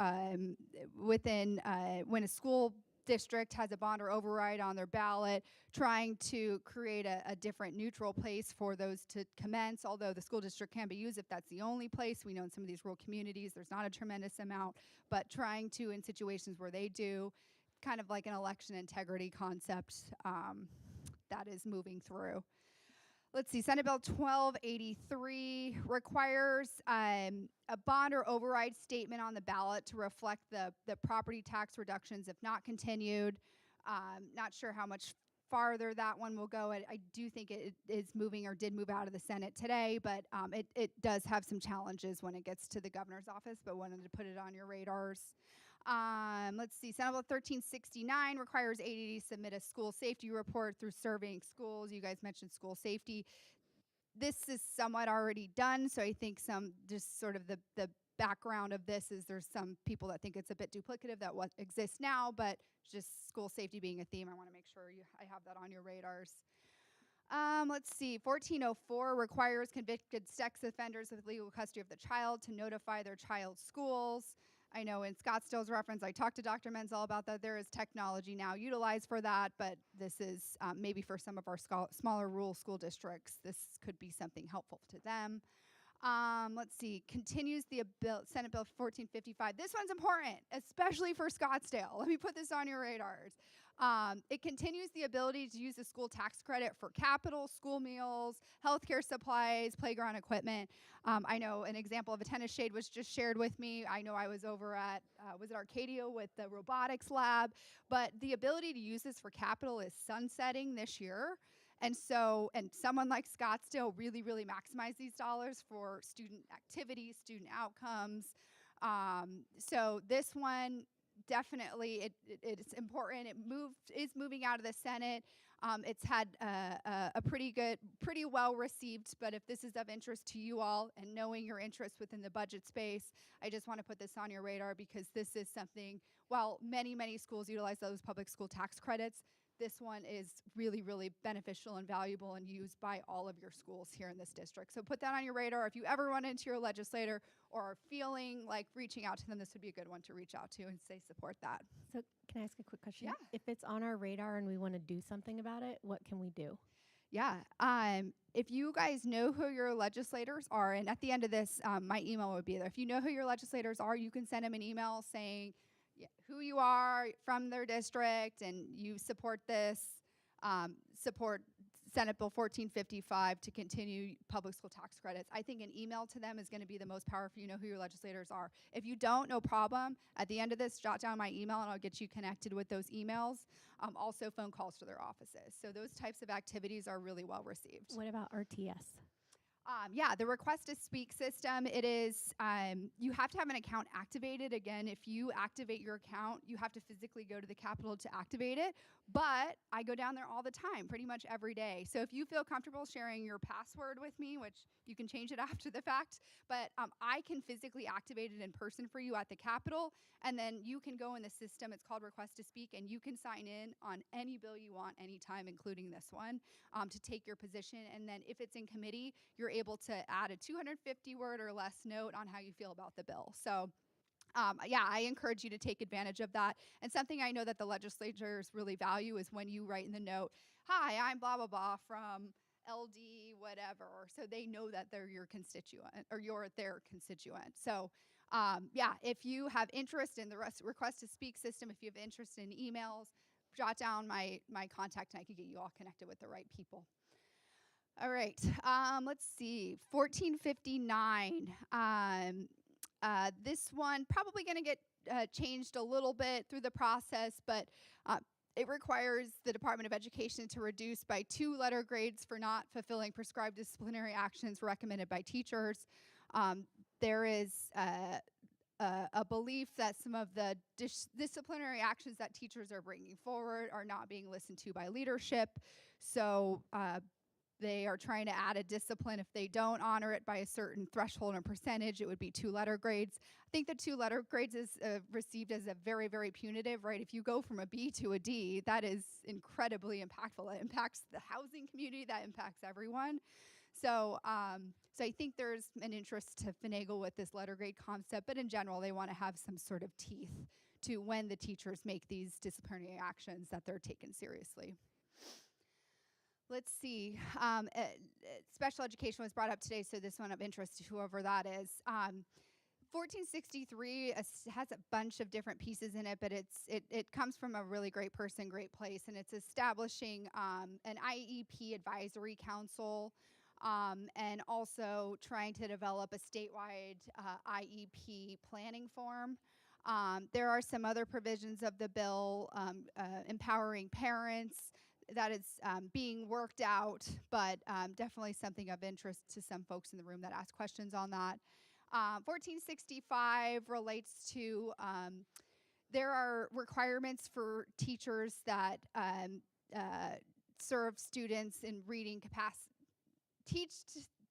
S4: when a school district has a bond or override on their ballot, trying to create a different neutral place for those to commence, although the school district can be used if that's the only place. We know in some of these rural communities there's not a tremendous amount, but trying to, in situations where they do, kind of like an election integrity concept that is moving through. Let's see, Senate Bill 1283 requires a bond or override statement on the ballot to reflect the property tax reductions if not continued. Not sure how much farther that one will go. I do think it is moving or did move out of the Senate today, but it does have some challenges when it gets to the governor's office, but wanted to put it on your radars. Let's see, Senate Bill 1369 requires AD to submit a school safety report through surveying schools. You guys mentioned school safety. This is somewhat already done, so I think just sort of the background of this is there's some people that think it's a bit duplicative that what exists now, but just school safety being a theme, I want to make sure I have that on your radars. Let's see, 1404 requires convicted sex offenders with legal custody of the child to notify their child's schools. I know in Scottsdale's reference, I talked to Dr. Menzel about that. There is technology now utilized for that, but this is maybe for some of our smaller rural school districts, this could be something helpful to them. Let's see, continues the Senate Bill 1455. This one's important, especially for Scottsdale. Let me put this on your radars. It continues the ability to use the school tax credit for capital, school meals, healthcare supplies, playground equipment. I know an example of a tennis shade was just shared with me. I know I was over at, was it Arcadia with the robotics lab? But the ability to use this for capital is sunsetting this year. And so, and someone like Scottsdale really maximize these dollars for student activities, student outcomes. So this one, definitely it's important. Is moving out of the Senate. It's had a pretty well received, but if this is of interest to you all and knowing your interest within the budget space, I just want to put this on your radar because this is something, while many schools utilize those public school tax credits, this one is really beneficial and valuable and used by all of your schools here in this district. So put that on your radar. If you ever run into your legislator or are feeling like reaching out to them, this would be a good one to reach out to and say support that.
S1: So can I ask a quick question?
S4: Yeah.
S1: If it's on our radar and we want to do something about it, what can we do?
S4: Yeah. If you guys know who your legislators are, and at the end of this, my email would be there. If you know who your legislators are, you can send them an email saying who you are from their district and you support this, support Senate Bill 1455 to continue public school tax credits. I think an email to them is going to be the most powerful. You know who your legislators are. If you don't, no problem. At the end of this, jot down my email and I'll get you connected with those emails. Also phone calls to their offices. So those types of activities are really well received.
S1: What about RTS?
S4: Yeah, the request to speak system, it is, you have to have an account activated. Again, if you activate your account, you have to physically go to the Capitol to activate it. But I go down there all the time, pretty much every day. So if you feel comfortable sharing your password with me, which you can change it after the fact, but I can physically activate it in person for you at the Capitol. And then you can go in the system, it's called request to speak, and you can sign in on any bill you want anytime, including this one, to take your position. And then if it's in committee, you're able to add a 250 word or less note on how you feel about the bill. So yeah, I encourage you to take advantage of that. And something I know that the legislators really value is when you write in the note, hi, I'm blah, blah, blah from LD, whatever. So they know that they're your constituent or you're their constituent. So yeah, if you have interest in the request to speak system, if you have interest in emails, jot down my contact and I can get you all connected with the right people. All right, let's see, 1459. This one probably going to get changed a little bit through the process, but it requires the Department of Education to reduce by 2 letter grades for not fulfilling prescribed disciplinary actions recommended by teachers. There is a belief that some of the disciplinary actions that teachers are bringing forward are not being listened to by leadership. So they are trying to add a discipline. If they don't honor it by a certain threshold and percentage, it would be 2 letter grades. I think the 2 letter grades is received as a very punitive, right? If you go from a B to a D, that is incredibly impactful. It impacts the housing community, that impacts everyone. So, so I think there's an interest to finagle with this letter grade concept, but in general, they want to have some sort of teeth to when the teachers make these disciplinary actions that they're taken seriously. Let's see, special education was brought up today, so this one of interest to whoever that is. 1463 has a bunch of different pieces in it, but it comes from a really great person, great place, and it's establishing an IEP advisory council and also trying to develop a statewide IEP planning form. There are some other provisions of the bill empowering parents that is being worked out, but definitely something of interest to some folks in the room that ask questions on that. 1465 relates to there are requirements for teachers that serve students in reading capacity, teach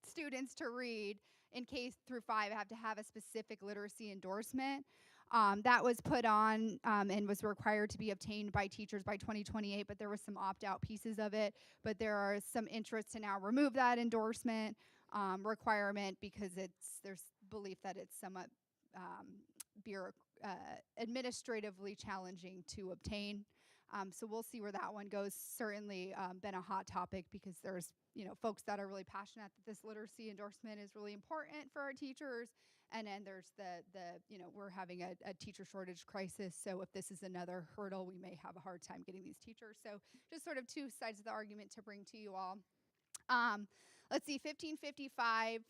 S4: students to read in K through 5 have to have a specific literacy endorsement. That was put on and was required to be obtained by teachers by 2028, but there were some opt-out pieces of it. But there are some interest to now remove that endorsement requirement because there's belief that it's somewhat administratively challenging to obtain. So we'll see where that one goes. Certainly been a hot topic because there's folks that are really passionate that this literacy endorsement is really important for our teachers, And then there's we're having a teacher shortage crisis. So if this is another hurdle, we may have a hard time getting these teachers. So just sort of two sides of the argument to bring to you all. Let's see, 1555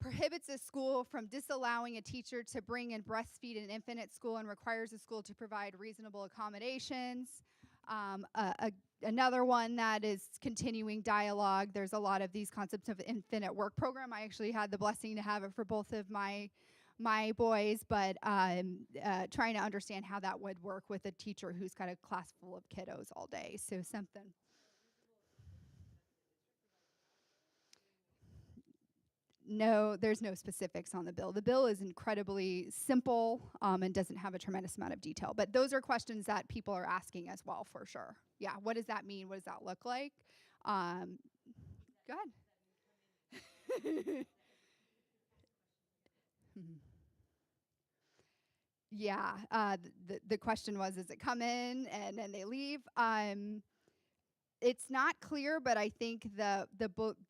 S4: prohibits a school from disallowing a teacher to bring and breastfeed an infant at school and requires the school to provide reasonable accommodations. Another one that is continuing dialogue. There's a lot of these concepts of infant at work program. I actually had the blessing to have it for both of my boys, but trying to understand how that would work with a teacher who's got a class full of kiddos all day. So something. No, there's no specifics on the bill. The bill is incredibly simple and doesn't have a tremendous amount of detail. But those are questions that people are asking as well, for sure. Yeah, what does that mean? What does that look like? Go ahead. Yeah, the question was, does it come in and then they leave? It's not clear, but I think the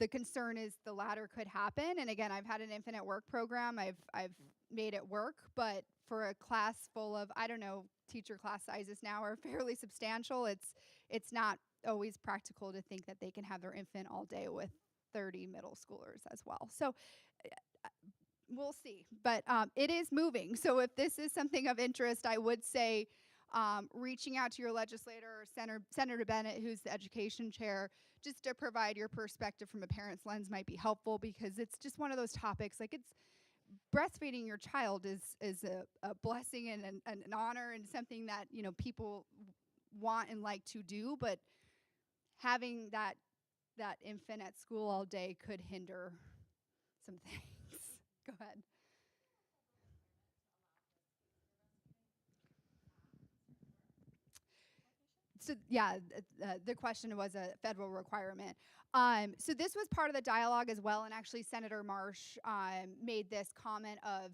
S4: concern is the latter could happen. And again, I've had an infant at work program. I've made it work, but for a class full of, I don't know, teacher class sizes now are fairly substantial. It's not always practical to think that they can have their infant all day with 30 middle schoolers as well. So we'll see, but it is moving. So if this is something of interest, I would say reaching out to your legislator or Senator Bennett, who's the education chair, just to provide your perspective from a parent's lens might be helpful, because it's just one of those topics. Like, it's breastfeeding your child is a blessing and an honor and something that, you know, people want and like to do, but having that infant at school all day could hinder some things. Go ahead. So yeah, the question was a federal requirement. So this was part of the dialogue as well, and actually Senator Marsh made this comment of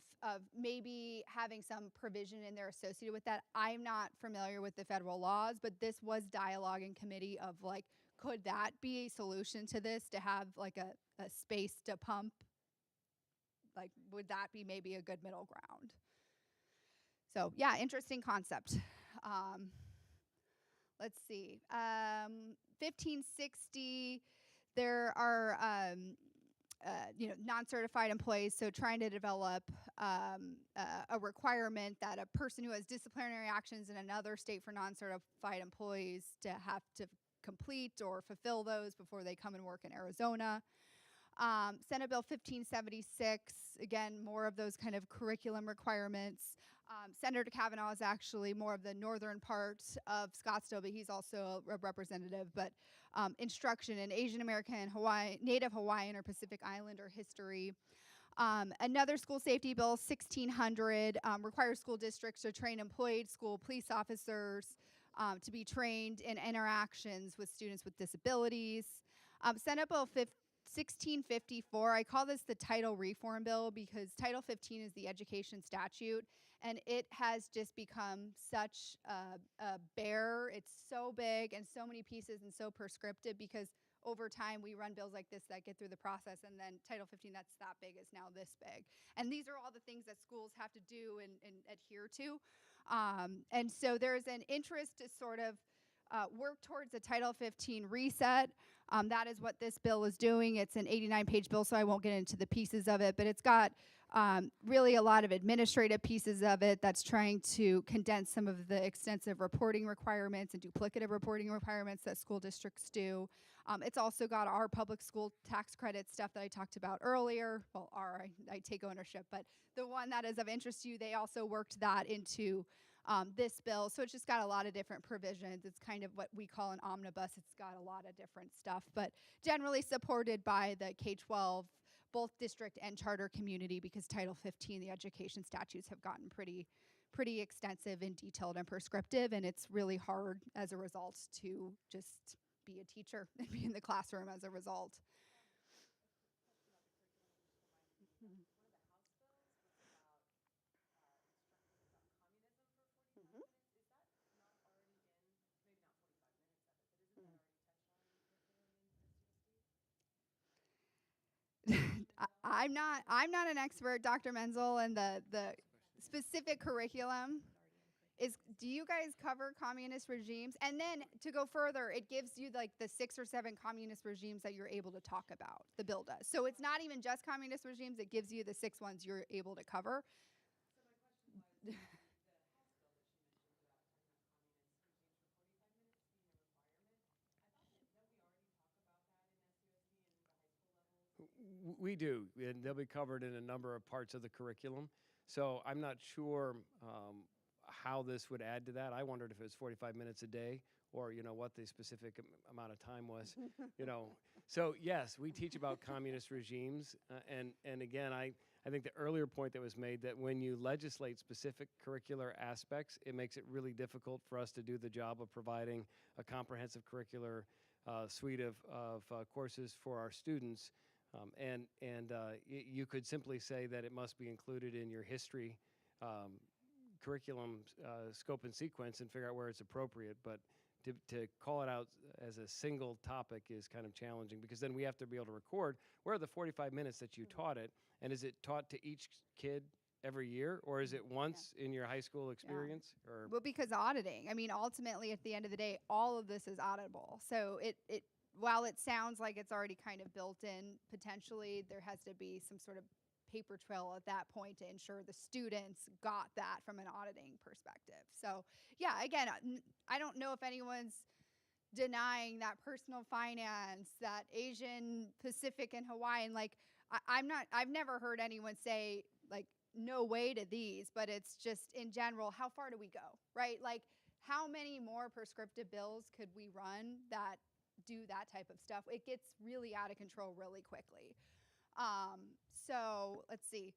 S4: maybe having some provision in there associated with that. I'm not familiar with the federal laws, but this was dialogue in committee of, like, could that be a solution to this, to have like a space to pump? Like, would that be maybe a good middle ground? So yeah, interesting concept. Let's see, 1560, there are, non-certified employees, so trying to develop a requirement that a person who has disciplinary actions in another state for non-certified employees to have to complete or fulfill those before they come and work in Arizona. Senate Bill 1576, again, more of those kind of curriculum requirements. Senator Kavanaugh is actually more of the northern part of Scottsdale, but he's also a representative. But instruction in Asian American, Native Hawaiian, or Pacific Islander history. Another school safety bill, 1600, requires school districts to train employed school police officers to be trained in interactions with students with disabilities. Senate Bill 1654, I call this the title reform bill because Title 15 is the education statute, and it has just become such a bear. It's so big and so many pieces and so prescriptive, because over time we run bills like this that get through the process, and then Title 15 that's that big is now this big. And these are all the things that schools have to do and adhere to. And so there's an interest to sort of work towards a Title 15 reset. That is what this bill is doing. It's an 89-page bill, so I won't get into the pieces of it, but it's got really a lot of administrative pieces of it that's trying to condense some of the extensive reporting requirements and duplicative reporting requirements that school districts do. It's also got our public school tax credit stuff that I talked about earlier. Well, I take ownership, but the one that is of interest to you, they also worked that into this bill. So it's just got a lot of different provisions. It's kind of what we call an omnibus. It's got a lot of different stuff, but generally supported by the K-12, both district and charter community, because Title 15, the education statutes, have gotten pretty extensive and detailed and prescriptive, and it's really hard as a result to just be a teacher and be in the classroom as a result. I'm not an expert, Dr. Menzel, and the specific curriculum. Do you guys cover communist regimes? And then to go further, it gives you like the 6 or 7 communist regimes that you're able to talk about. The bill does. So it's not even just communist regimes. It gives you the 6 ones you're able to cover.
S5: So my question was, the House bill that she mentioned about talking about communist regimes for 45 minutes being a requirement, I thought that we already talk about that in SUSD and at the high school level.
S2: We do, and they'll be covered in a number of parts of the curriculum. So I'm not sure how this would add to that. I wondered if it was 45 minutes a day, or what the specific amount of time was. So yes, we teach about communist regimes, and again, I think the earlier point that was made, that when you legislate specific curricular aspects, it makes it really difficult for us to do the job of providing a comprehensive curricular suite of courses for our students. You could simply say that it must be included in your history curriculum scope and sequence and figure out where it's appropriate. But to call it out as a single topic is kind of challenging, because then we have to be able to record where are the 45 minutes that you taught it, and is it taught to each kid every year, or is it once in your high school experience? Or
S4: Well, because auditing, I mean, ultimately at the end of the day, all of this is auditable. So it while it sounds like it's already kind of built in, potentially there has to be some sort of paper trail at that point to ensure the students got that from an auditing perspective. So yeah, again, I don't know if anyone's denying that personal finance, that Asian, Pacific, and Hawaiian. Like I've never heard anyone say like no way to these, but it's just in general, how far do we go, right? Like how many more prescriptive bills could we run that do that type of stuff? It gets really out of control really quickly. So let's see.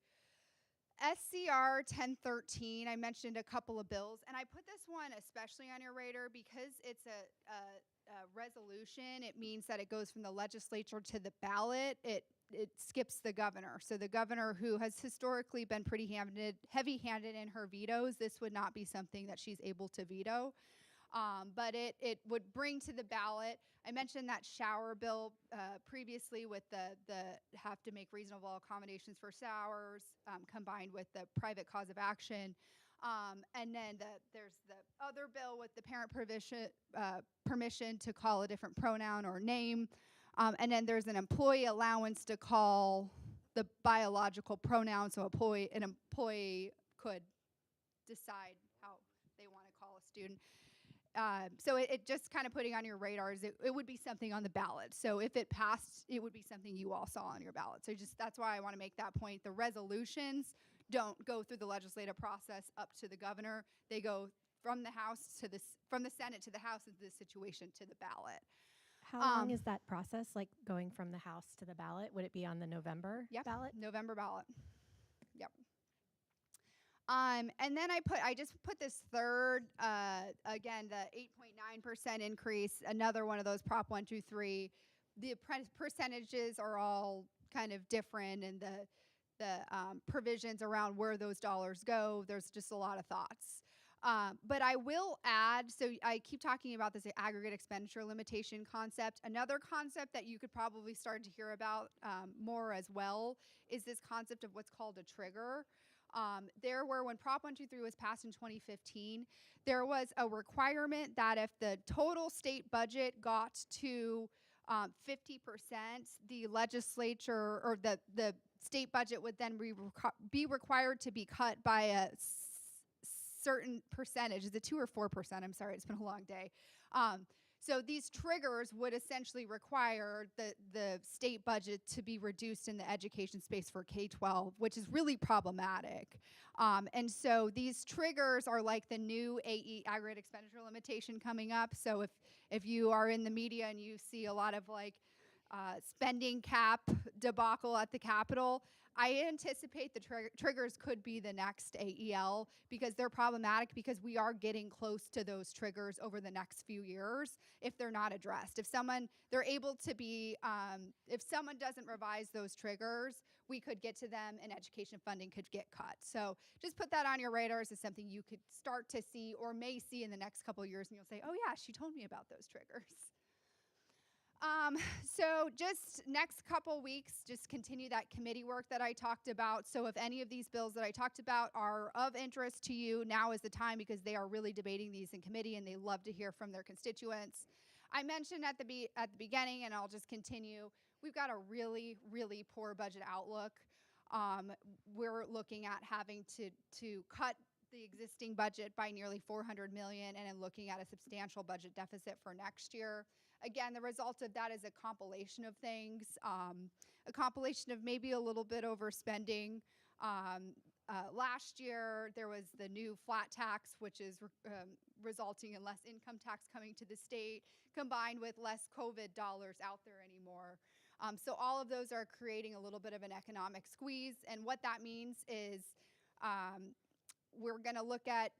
S4: SCR 1013, I mentioned a couple of bills, and I put this one especially on your radar because it's a resolution. It means that it goes from the legislature to the ballot. It skips the governor. So the governor, who has historically been pretty heavy-handed in her vetoes, this would not be something that she's able to veto. But it would bring to the ballot. I mentioned that shower bill previously with the have to make reasonable accommodations for showers combined with the private cause of action. And then there's the other bill with the parent permission to call a different pronoun or name. And then there's an employee allowance to call the biological pronoun, so an employee could decide how they want to call a student. So it just kind of putting on your radars, it would be something on the ballot. So if it passed, it would be something you all saw on your ballot. So that's why I want to make that point. The resolutions don't go through the legislative process up to the governor. They go from the House to from the Senate to the House into the situation to the ballot.
S1: How long is that process, like going from the House to the ballot? Would it be on the November ballot?
S4: November ballot. Yep. And then I just put this third, again, the 8.9% increase, another one of those Prop 123. The percentages are all kind of different, and the provisions around where those dollars go, there's just a lot of thoughts. But I will add, so I keep talking about this aggregate expenditure limitation concept. Another concept that you could probably start to hear about more as well is this concept of what's called a trigger. When Prop 123 was passed in 2015, there was a requirement that if the total state budget got to 50%, the legislature or the state budget would then be required to be cut by a certain percentage. Is it 2 or 4%? I'm sorry, it's been a long day. So these triggers would essentially require the state budget to be reduced in the education space for K-12, which is really problematic. And so these triggers are like the new AE, aggregate expenditure limitation, coming up. So if you are in the media and you see a lot of like spending cap debacle at the Capitol, I anticipate the triggers could be the next AEL, because they're problematic, because we are getting close to those triggers over the next few years if they're not addressed. If someone doesn't revise those triggers, we could get to them and education funding could get cut. So just put that on your radars as something you could start to see or may see in the next couple of years, and you'll say, oh yeah, she told me about those triggers. So just next couple weeks, just continue that committee work that I talked about. So if any of these bills that I talked about are of interest to you, now is the time, because they are really debating these in committee and they love to hear from their constituents. I mentioned at the beginning, and I'll just continue, we've got a really, really poor budget outlook. We're looking at having to cut the existing budget by nearly $400 million, and then looking at a substantial budget deficit for next year. Again, the result of that is a compilation of things, a compilation of maybe a little bit overspending. Last year, there was the new flat tax, which is resulting in less income tax coming to the state, combined with less COVID dollars out there anymore. So all of those are creating a little bit of an economic squeeze. And what that means is we're going to look at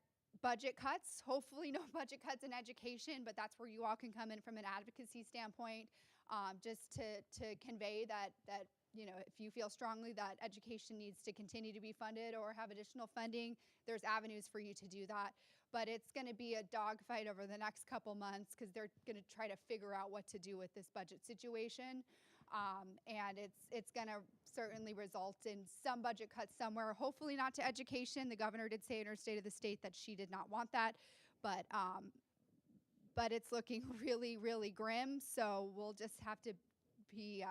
S4: budget cuts, hopefully no budget cuts in education, but that's where you all can come in from an advocacy standpoint, just to convey that you know, if you feel strongly that education needs to continue to be funded or have additional funding, there's avenues for you to do that. But it's going to be a dogfight over the next couple months, because they're going to try to figure out what to do with this budget situation. And it's going to certainly result in some budget cuts somewhere, hopefully not to education. The governor did say in her State of the State that she did not want that, but it's looking really, really grim. So we'll just have to be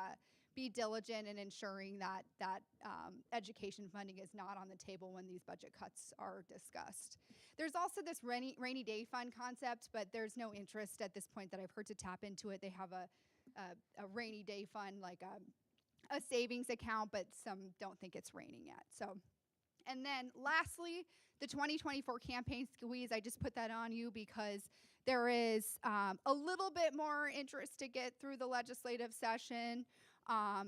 S4: diligent in ensuring that education funding is not on the table when these budget cuts are discussed. There's also this rainy day fund concept, but there's no interest at this point that I've heard to tap into it. They have a rainy day fund, like a savings account, but some don't think it's raining yet. So, and then lastly, the 2024 campaign squeeze, I just put that on you because there is a little bit more interest to get through the legislative session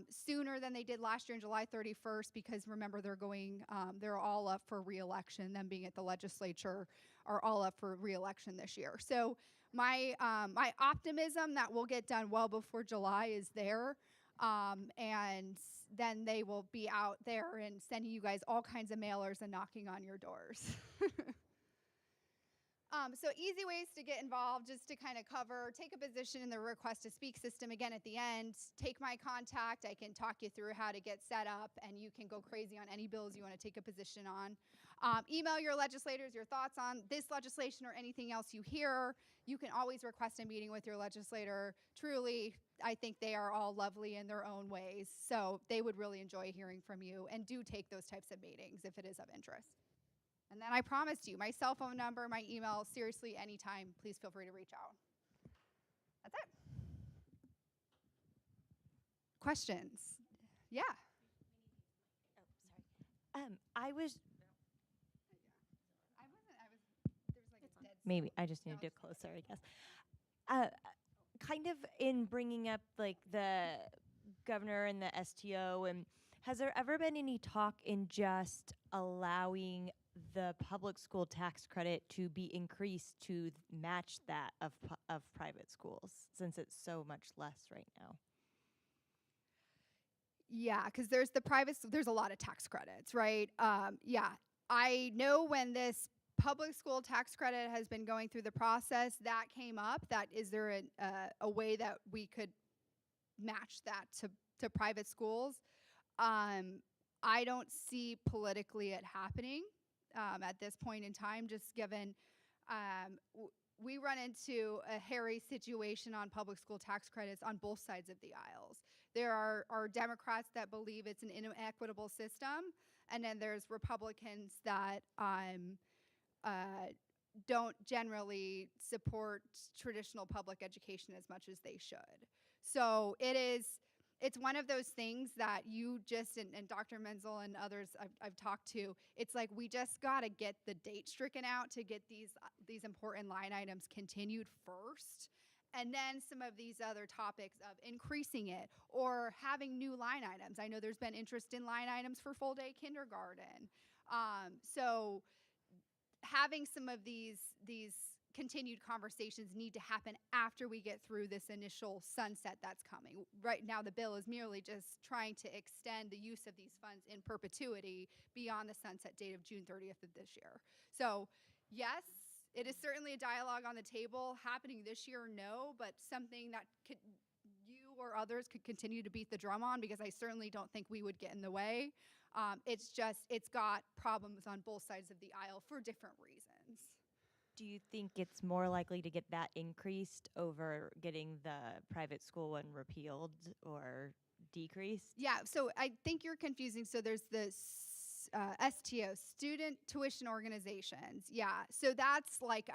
S4: sooner than they did last year on July 31st, because remember, they're all up for re-election. Them being at the legislature are all up for re-election this year. So my optimism that we'll get done well before July is there. And then they will be out there and sending you guys all kinds of mailers and knocking on your doors. So easy ways to get involved, just to kind of cover, take a position in the request to speak system again at the end, take my contact, I can talk you through how to get set up, and you can go crazy on any bills you want to take a position on. Email your legislators your thoughts on this legislation or anything else you hear. You can always request a meeting with your legislator. Truly, I think they are all lovely in their own ways, so they would really enjoy hearing from you, and do take those types of meetings if it is of interest. And then I promised you, my cell phone number, my email, seriously, anytime, please feel free to reach out. That's it. Questions? Yeah.
S6: Oh, sorry. I was
S4: There's like a dead
S6: maybe I just need to get closer, I guess. Kind of in bringing up like the governor and the STO, and has there ever been any talk in just allowing the public school tax credit to be increased to match that of private schools, since it's so much less right now?
S4: Yeah, because there's a lot of tax credits, right? Yeah, I know when this public school tax credit has been going through the process, that came up. That is there a way that we could match that to private schools? I don't see politically it happening at this point in time, just given we run into a hairy situation on public school tax credits on both sides of the aisles. There are Democrats that believe it's an inequitable system, and then there's Republicans that don't generally support traditional public education as much as they should. So it's one of those things that you just, and Dr. Menzel and others I've talked to, it's like we just got to get the date stricken out to get these important line items continued first. And then some of these other topics of increasing it or having new line items. I know there's been interest in line items for full day kindergarten. So having some of these continued conversations need to happen after we get through this initial sunset that's coming. Right now, the bill is merely just trying to extend the use of these funds in perpetuity beyond the sunset date of June 30th of this year. So yes, it is certainly a dialogue on the table. Happening this year, no, but something that you or others could continue to beat the drum on, because I certainly don't think we would get in the way. It's just, it's got problems on both sides of the aisle for different reasons.
S6: Do you think it's more likely to get that increased over getting the private school one repealed or decreased?
S4: Yeah, so I think you're confusing. So there's the STO, Student Tuition Organizations. Yeah, so that's like,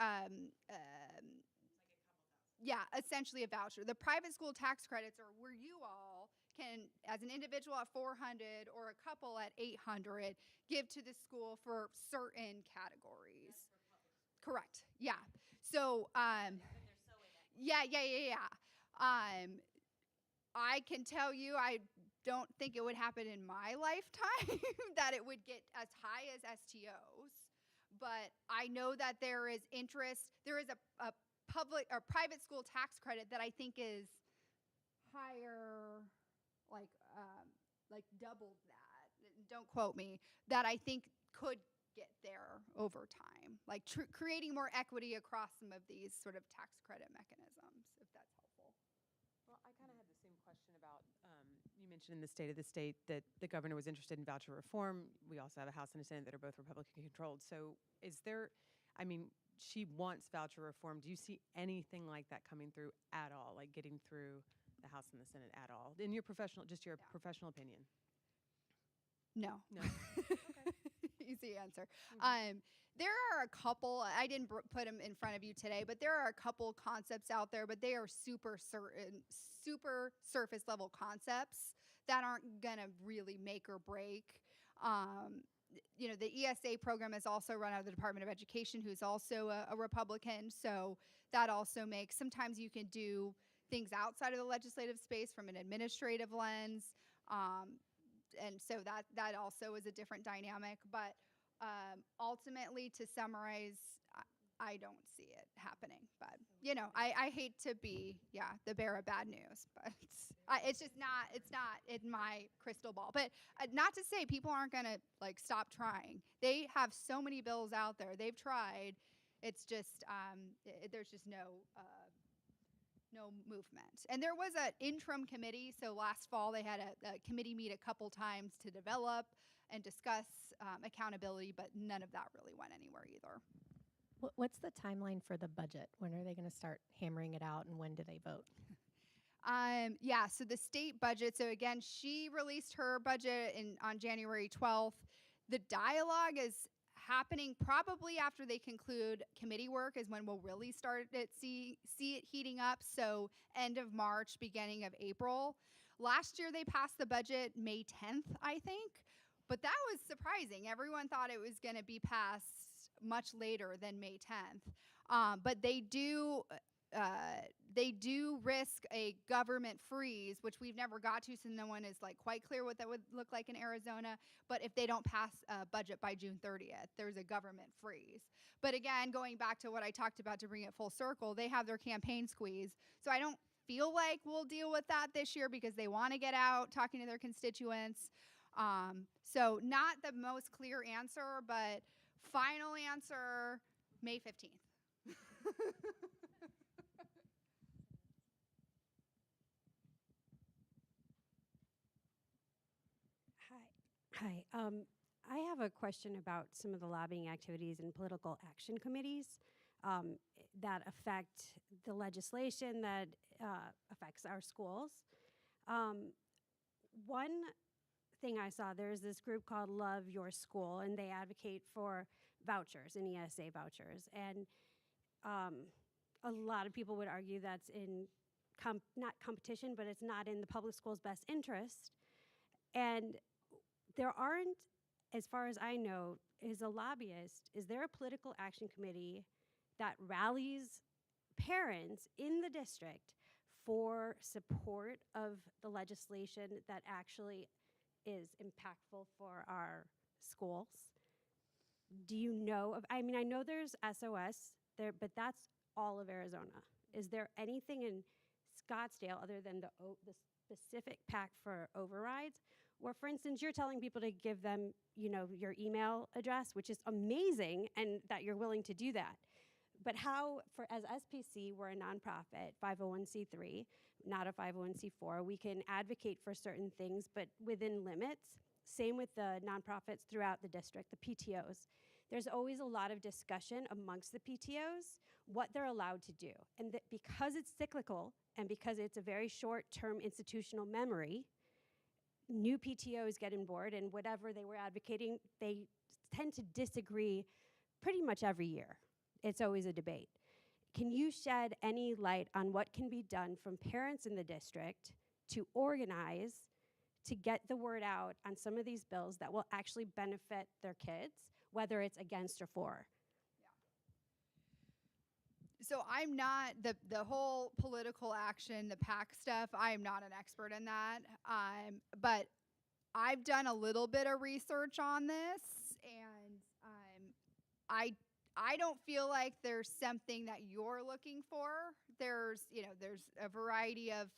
S4: yeah, essentially a voucher. The private school tax credits are where you all can, as an individual at 400 or a couple at 800, give to the school for certain categories. Correct. Yeah. So, yeah. I can tell you, I don't think it would happen in my lifetime that it would get as high as STOs. But I know that there is interest. There is a public or private school tax credit that I think is higher, like double that. Don't quote me. That I think could get there over time, like creating more equity across some of these sort of tax credit mechanisms, if that's helpful.
S5: Well, I kind of had the same question about, you mentioned in the State of the State that the governor was interested in voucher reform. We also have a House and a Senate that are both Republican controlled. So is there, I mean, she wants voucher reform. Do you see anything like that coming through at all, like getting through the House and the Senate at all? In your professional, just your professional opinion?
S4: No.
S5: No.
S4: Easy answer. There are a couple, I didn't put them in front of you today, but there are a couple concepts out there, but they are super surface level concepts that aren't gonna really make or break. You know, the ESA program is also run out of the Department of Education, who's also a Republican. So that also makes, sometimes you can do things outside of the legislative space from an administrative lens. And so that also is a different dynamic. But ultimately, to summarize, I don't see it happening. But, you know, I hate to be, the bearer of bad news. But it's just not, it's not in my crystal ball. But not to say people aren't going to, like, stop trying. They have so many bills out there. They've tried. It's just, there's just no movement. And there was an interim committee. So last fall, they had a committee meet a couple times to develop and discuss accountability, but none of that really went anywhere either.
S1: What's the timeline for the budget? When are they going to start hammering it out, and when do they vote?
S4: So the state budget. So again, she released her budget on January 12th. The dialogue is happening probably after they conclude committee work is when we'll really start to see it heating up. So end of March, beginning of April. Last year they passed the budget May 10th, I think. But that was surprising. Everyone thought it was going to be passed much later than May 10th. But they do risk a government freeze, which we've never got to, so no one is like quite clear what that would look like in Arizona. But if they don't pass a budget by June 30th, there's a government freeze. But again, going back to what I talked about to bring it full circle, they have their campaign squeeze. So I don't feel like we'll deal with that this year because they want to get out talking to their constituents. So not the most clear answer, but final answer, May 15th.
S7: Hi. I have a question about some of the lobbying activities and political action committees that affect the legislation that affects our schools. One thing I saw, there's this group called Love Your School, and they advocate for vouchers and ESA vouchers. And a lot of people would argue that's in not competition, but it's not in the public school's best interest. And there aren't, as far as I know, is there a political action committee that rallies parents in the district for support of the legislation that actually is impactful for our schools? Do you know of, I mean, I know there's SOS there, but that's all of Arizona. Is there anything in Scottsdale other than the specific pack for overrides? Or for instance, you're telling people to give them, your email address, which is amazing, and that you're willing to do that. But how, as SPC, we're a nonprofit, 501c3, not a 501c4. We can advocate for certain things, but within limits. Same with the nonprofits throughout the district, the PTOs. There's always a lot of discussion amongst the PTOs what they're allowed to do. And because it's cyclical and because it's a very short-term institutional memory, new PTOs get on board, and whatever they were advocating, they tend to disagree pretty much every year. It's always a debate. Can you shed any light on what can be done from parents in the district to organize, to get the word out on some of these bills that will actually benefit their kids, whether it's against or for?
S4: So I'm not the whole political action, the PAC stuff. I am not an expert in that. But I've done a little bit of research on this, and I don't feel like there's something that you're looking for. There's a variety of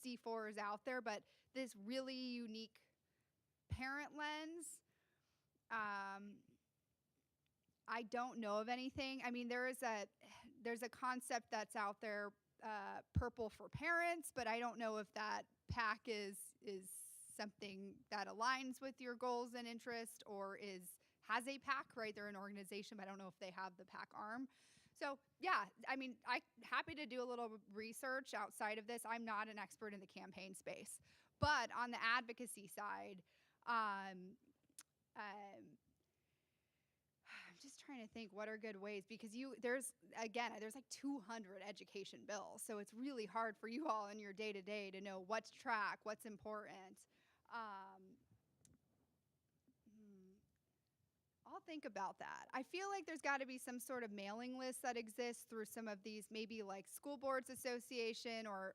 S4: C4s out there, but this really unique parent lens, I don't know of anything. I mean, there's a concept that's out there, Purple for Parents, but I don't know if that PAC is something that aligns with your goals and interest, or has a PAC, right? They're an organization, but I don't know if they have the PAC arm. So yeah, I mean, I'm happy to do a little research outside of this. I'm not an expert in the campaign space, but on the advocacy side, I'm just trying to think what are good ways, because there's like 200 education bills, so it's really hard for you all in your day-to-day to know what to track, what's important. I'll think about that. I feel like there's got to be some sort of mailing list that exists through some of these, maybe like School Boards Association, or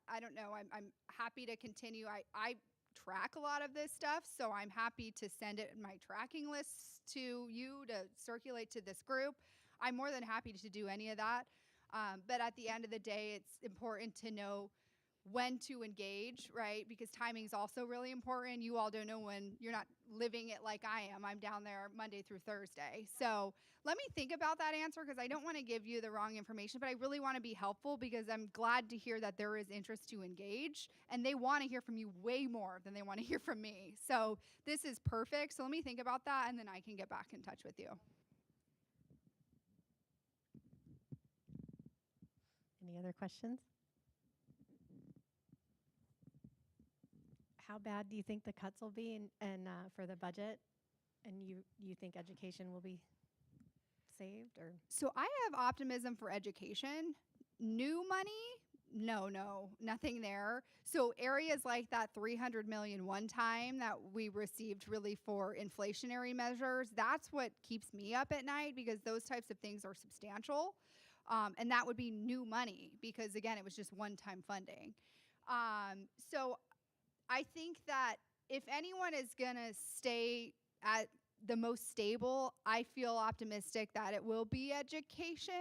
S4: I don't know. I'm happy to continue. I track a lot of this stuff, so I'm happy to send it in my tracking lists to you to circulate to this group. I'm more than happy to do any of that. But at the end of the day, it's important to know when to engage, right? Because timing is also really important. You all don't know when you're not living it like I am. I'm down there Monday through Thursday. So let me think about that answer, because I don't want to give you the wrong information, but I really want to be helpful, because I'm glad to hear that there is interest to engage, and they want to hear from you way more than they want to hear from me. So this is perfect. So let me think about that, and then I can get back in touch with you.
S1: Any other questions? How bad do you think the cuts will be for the budget? And you think education will be saved, or?
S4: So I have optimism for education. New money? No, nothing there. So areas like that 300 million one time that we received really for inflationary measures, that's what keeps me up at night, because those types of things are substantial. And that would be new money, because again, it was just one-time funding. So I think that if anyone is going to stay at the most stable, I feel optimistic that it will be education.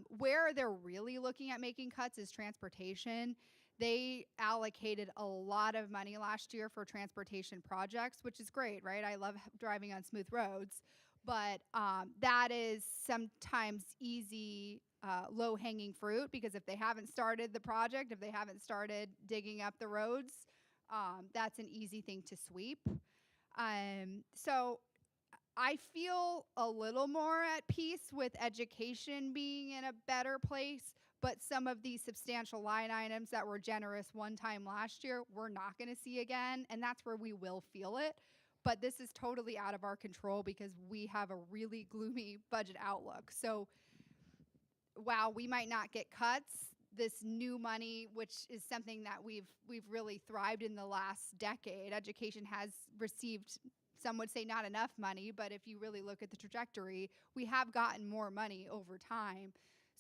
S4: Where they're really looking at making cuts is transportation. They allocated a lot of money last year for transportation projects, which is great, right? I love driving on smooth roads, but that is sometimes easy, low-hanging fruit, because if they haven't started the project, if they haven't started digging up the roads, that's an easy thing to sweep. So I feel a little more at peace with education being in a better place, but some of these substantial line items that were generous one time last year, we're not going to see again, and that's where we will feel it. But this is totally out of our control, because we have a really gloomy budget outlook. So while we might not get cuts, this new money, which is something that we've really thrived in the last decade, education has received, some would say not enough money, but if you really look at the trajectory, we have gotten more money over time.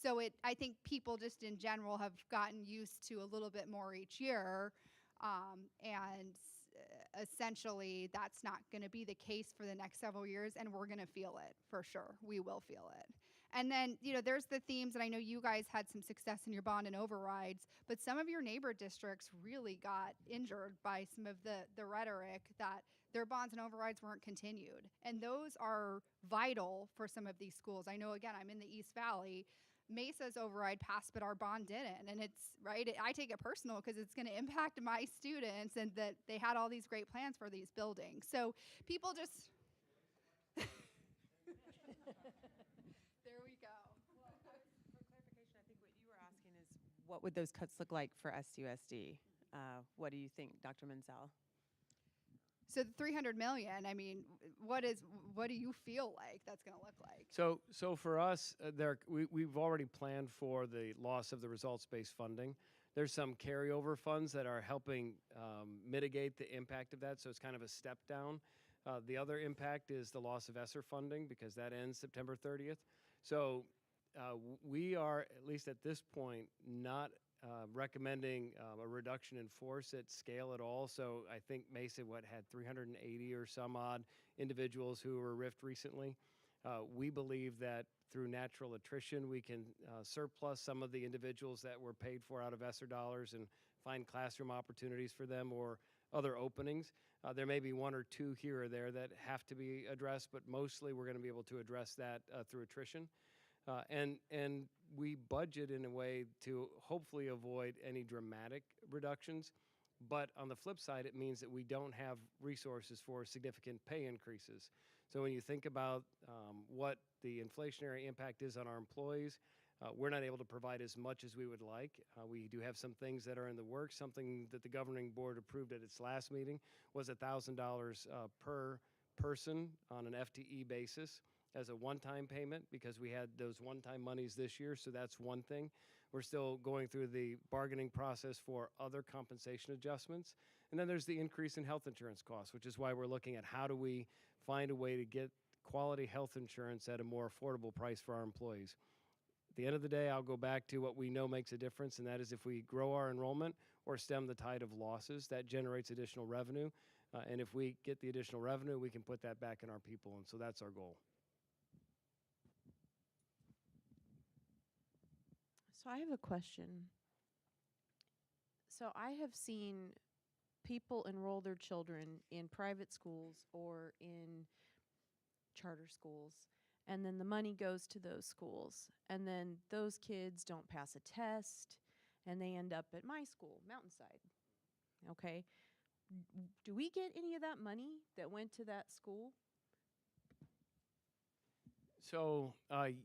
S4: So I think people just in general have gotten used to a little bit more each year, and essentially that's not going to be the case for the next several years, and we're going to feel it for sure. We will feel it. And then, there's the themes, and I know you guys had some success in your bond and overrides, but some of your neighbor districts really got injured by some of the rhetoric that their bonds and overrides weren't continued. And those are vital for some of these schools. I know, again, I'm in the East Valley. Mesa's override passed, but our bond didn't. And it's right. I take it personal because it's going to impact my students, and that they had all these great plans for these buildings. So people just. There we go.
S5: For clarification, I think what you were asking is what would those cuts look like for SUSD? What do you think, Dr. Menzel?
S4: So the 300 million. I mean, what do you feel like that's going to look like?
S2: So for us, we've already planned for the loss of the results-based funding. There's some carryover funds that are helping mitigate the impact of that, so it's kind of a step down. The other impact is the loss of ESSER funding because that ends September 30th. So we are, at least at this point, not recommending a reduction in force at scale at all. So I think Mesa had 380 or some odd individuals who were RIF'd recently. We believe that through natural attrition, we can surplus some of the individuals that were paid for out of ESSER dollars and find classroom opportunities for them or other openings. There may be one or two here or there that have to be addressed, but mostly we're going to be able to address that through attrition. And we budget in a way to hopefully avoid any dramatic reductions. But on the flip side, it means that we don't have resources for significant pay increases. So when you think about what the inflationary impact is on our employees, we're not able to provide as much as we would like. We do have some things that are in the works. Something that the governing board approved at its last meeting was $1,000 per person on an FTE basis as a one-time payment because we had those one-time monies this year, so that's one thing. We're still going through the bargaining process for other compensation adjustments. And then there's the increase in health insurance costs, which is why we're looking at how do we find a way to get quality health insurance at a more affordable price for our employees. At the end of the day, I'll go back to what we know makes a difference, and that is if we grow our enrollment or stem the tide of losses, that generates additional revenue. And if we get the additional revenue, we can put that back in our people, and so that's our goal.
S8: So I have a question. So I have seen people enroll their children in private schools or in charter schools, and then the money goes to those schools, and then those kids don't pass a test, and they end up at my school, Mountainside. Okay? Do we get any of that money that went to that school?
S2: So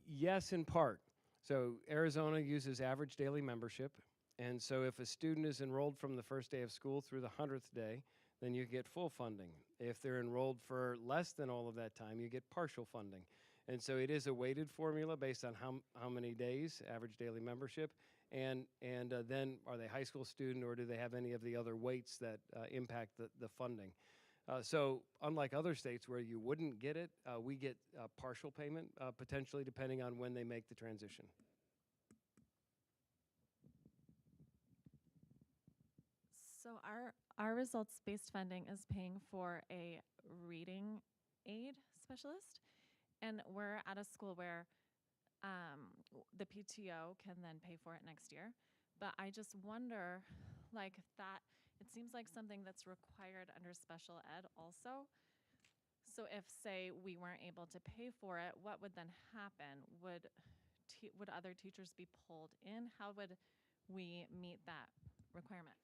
S2: yes, in part. So Arizona uses average daily membership, and so if a student is enrolled from the first day of school through the 100th day, then you get full funding. If they're enrolled for less than all of that time, you get partial funding. And so it is a weighted formula based on how many days, average daily membership, and then are they a high school student or do they have any of the other weights that impact the funding. So unlike other states where you wouldn't get it, we get partial payment, potentially depending on when they make the transition.
S9: So our results-based funding is paying for a reading aid specialist, and we're at a school where the PTO can then pay for it next year. But I just wonder, like that, it seems like something that's required under special ed also. So if, say, we weren't able to pay for it, what would then happen? Would other teachers be pulled in? How would we meet that requirement?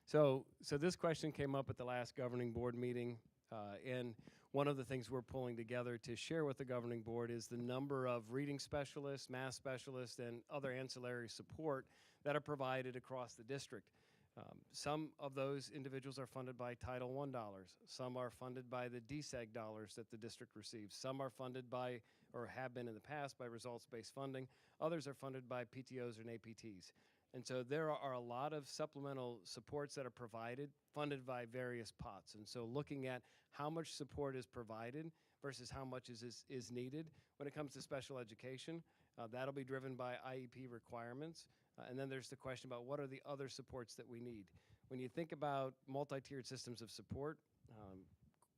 S2: So this question came up at the last governing board meeting, and one of the things we're pulling together to share with the governing board is the number of reading specialists, math specialists, and other ancillary support that are provided across the district. Some of those individuals are funded by Title I dollars. Some are funded by the DSEG dollars that the district receives. Some are funded by, or have been in the past, by results-based funding. Others are funded by PTOs and APTs. And so there are a lot of supplemental supports that are provided, funded by various pots. And so looking at how much support is provided versus how much is needed when it comes to special education, that'll be driven by IEP requirements. And then there's the question about what are the other supports that we need. When you think about multi-tiered systems of support,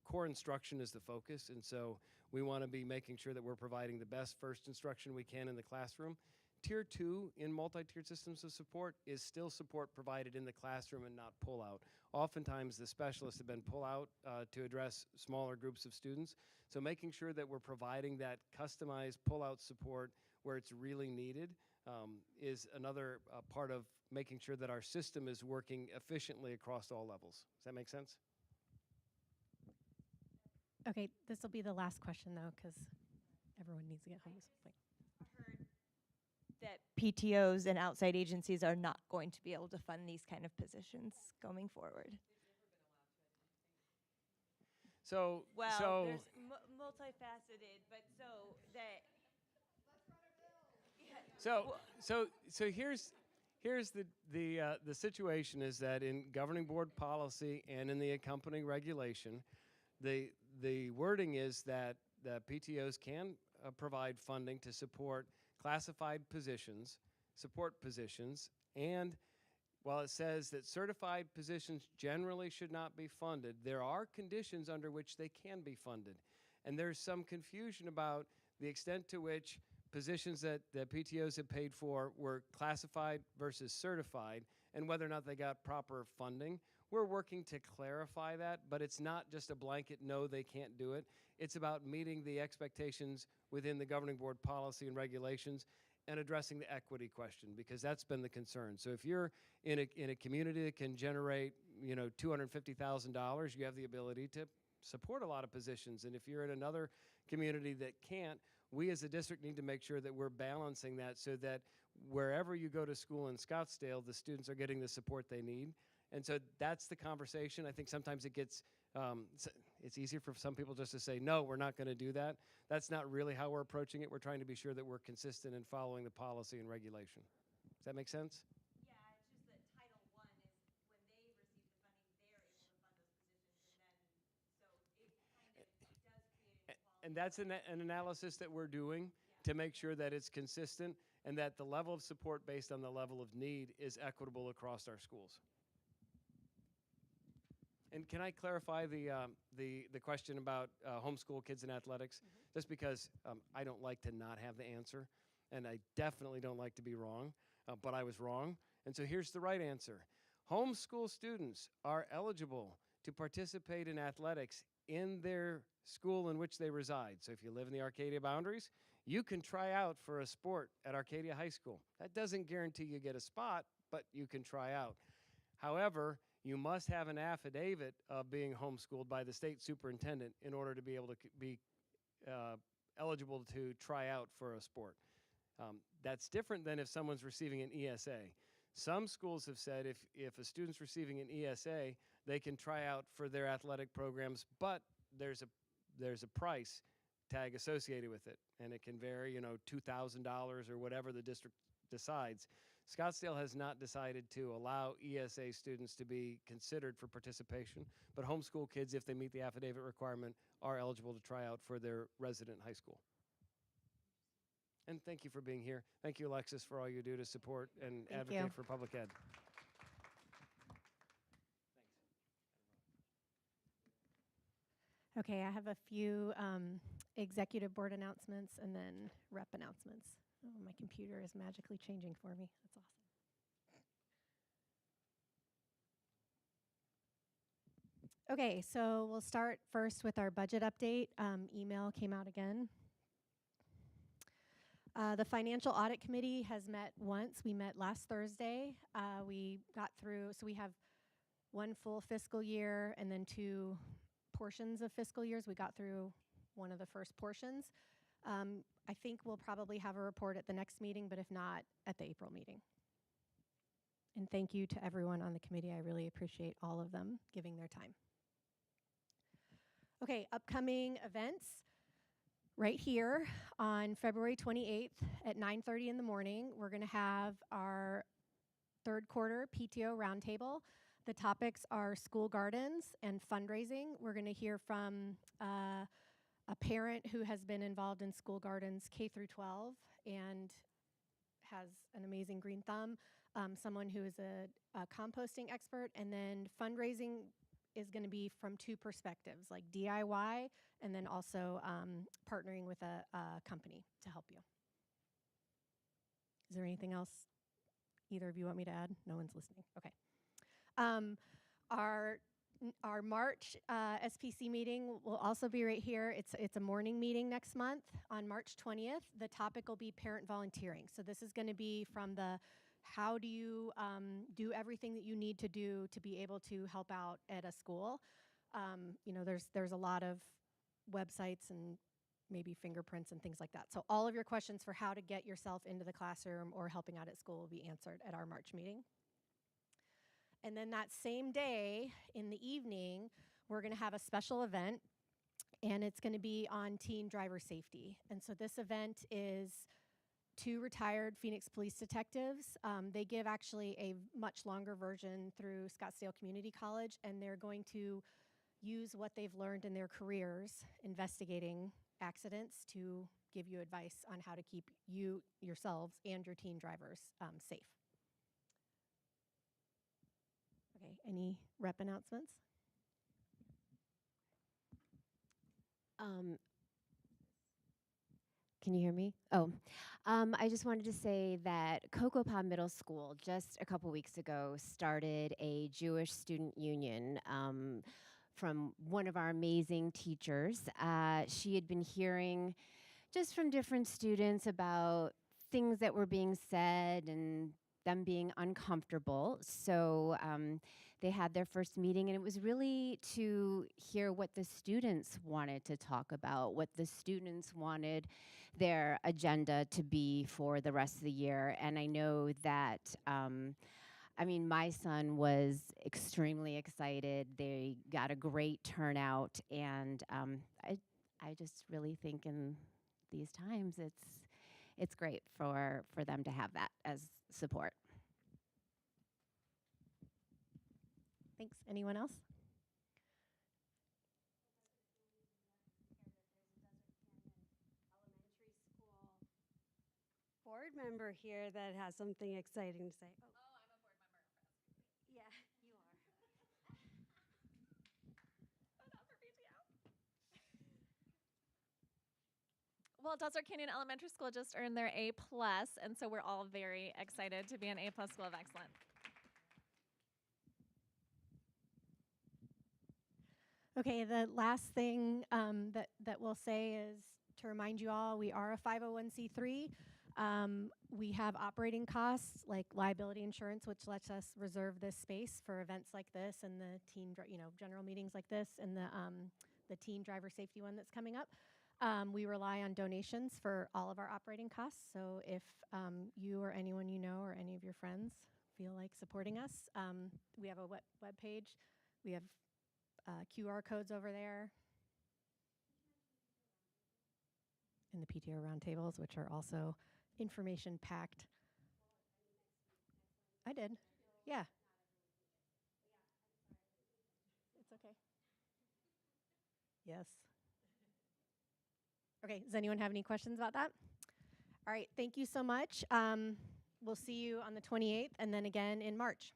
S2: core instruction is the focus, and so we want to be making sure that we're providing the best first instruction we can in the classroom. Tier 2 in multi-tiered systems of support is still support provided in the classroom and not pull-out. Oftentimes the specialists have been pull-out to address smaller groups of students, so making sure that we're providing that customized pull-out support where it's really needed is another part of making sure that our system is working efficiently across all levels. Does that make sense?
S1: Okay, this will be the last question though, because everyone needs to get home.
S6: Heard that PTOs and outside agencies are not going to be able to fund these kind of positions going forward.
S2: So,
S6: Well, there's multifaceted, but so that.
S2: So here's the situation is that in governing board policy and in the accompanying regulation, the wording is that the PTOs can provide funding to support classified positions, support positions, and while it says that certified positions generally should not be funded, there are conditions under which they can be funded. And there's some confusion about the extent to which positions that PTOs have paid for were classified versus certified and whether or not they got proper funding. We're working to clarify that, but it's not just a blanket no, they can't do it. It's about meeting the expectations within the governing board policy and regulations and addressing the equity question, because that's been the concern. So if you're in a community that can generate, $250,000, you have the ability to support a lot of positions. And if you're in another community that can't, we as a district need to make sure that we're balancing that so that wherever you go to school in Scottsdale, the students are getting the support they need. And so that's the conversation. I think sometimes it gets, it's easier for some people just to say, no, we're not going to do that. That's not really how we're approaching it. We're trying to be sure that we're consistent in following the policy and regulation. Does that make sense?
S6: Yeah, it's just that Title I is when they receive the funding, they're able to fund those positions, and then so it kind of does create inequality.
S2: And that's an analysis that we're doing to make sure that it's consistent and that the level of support based on the level of need is equitable across our schools. And can I clarify the question about homeschool kids in athletics? Just because I don't like to not have the answer, and I definitely don't like to be wrong, but I was wrong. And so here's the right answer. Homeschool students are eligible to participate in athletics in their school in which they reside. So if you live in the Arcadia boundaries, you can try out for a sport at Arcadia High School. That doesn't guarantee you get a spot, but you can try out. However, you must have an affidavit of being homeschooled by the state superintendent in order to be able to be eligible to try out for a sport. That's different than if someone's receiving an ESA. Some schools have said if a student's receiving an ESA, they can try out for their athletic programs, but there's a price tag associated with it, and it can vary, $2,000 or whatever the district decides. Scottsdale has not decided to allow ESA students to be considered for participation, but homeschool kids, if they meet the affidavit requirement, are eligible to try out for their resident high school. And thank you for being here. Thank you, Alexis, for all you do to support and advocate for public ed.
S1: Okay, I have a few executive board announcements and then rep announcements. Oh, my computer is magically changing for me. That's awesome. Okay, so we'll start first with our budget update. Email came out again. The Financial Audit Committee has met once. We met last Thursday. We got through, so we have one full fiscal year and then two portions of fiscal years. We got through one of the first portions. I think we'll probably have a report at the next meeting, but if not, at the April meeting. And thank you to everyone on the committee. I really appreciate all of them giving their time. Okay, upcoming events. Right here on February 28th at 9:30 in the morning, we're going to have our third quarter PTO roundtable. The topics are school gardens and fundraising. We're going to hear from a parent who has been involved in school gardens K through 12 and has an amazing green thumb, someone who is a composting expert, and then fundraising is going to be from two perspectives, like DIY and then also partnering with a company to help you. Is there anything else either of you want me to add? No one's listening. Okay. Our Our March SPC meeting will also be right here. It's a morning meeting next month on March 20th. The topic will be parent volunteering. So this is going to be from the how do you do everything that you need to do to be able to help out at a school. You know, there's a lot of websites and maybe fingerprints and things like that. So all of your questions for how to get yourself into the classroom or helping out at school will be answered at our March meeting. And then that same day in the evening, we're going to have a special event, and it's going to be on teen driver safety. And so this event is 2 retired Phoenix police detectives. They give actually a much longer version through Scottsdale Community College, and they're going to use what they've learned in their careers investigating accidents to give you advice on how to keep you, yourselves, and your teen drivers safe. Okay, any rep announcements?
S10: Can you hear me? Oh, I just wanted to say that Cocoa Pod Middle School just a couple weeks ago started a Jewish student union from one of our amazing teachers. She had been hearing just from different students about things that were being said and them being uncomfortable. So they had their first meeting, and it was really to hear what the students wanted to talk about, what the students wanted their agenda to be for the rest of the year. And I know that, I mean, my son was extremely excited. They got a great turnout, and I just really think in these times it's great for them to have that as support.
S1: Thanks. Anyone else?
S7: Board member here that has something exciting to say. Oh, I'm a board member. Yeah, you are.
S9: Well, Desert Canyon Elementary School just earned their A+, and so we're all very excited to be an A+ School of Excellence.
S1: Okay, the last thing that we'll say is to remind you all, we are a 501c3. We have operating costs like liability insurance, which lets us reserve this space for events like this and the general meetings like this and the teen driver safety one that's coming up. We rely on donations for all of our operating costs. So if you or anyone you know or any of your friends feel like supporting us, we have a web page. We have QR codes over there. And the PTO roundtables, which are also information packed. I did. Yeah. It's okay. Yes. Okay, does anyone have any questions about that? All right, thank you so much. We'll see you on the 28th and then again in March.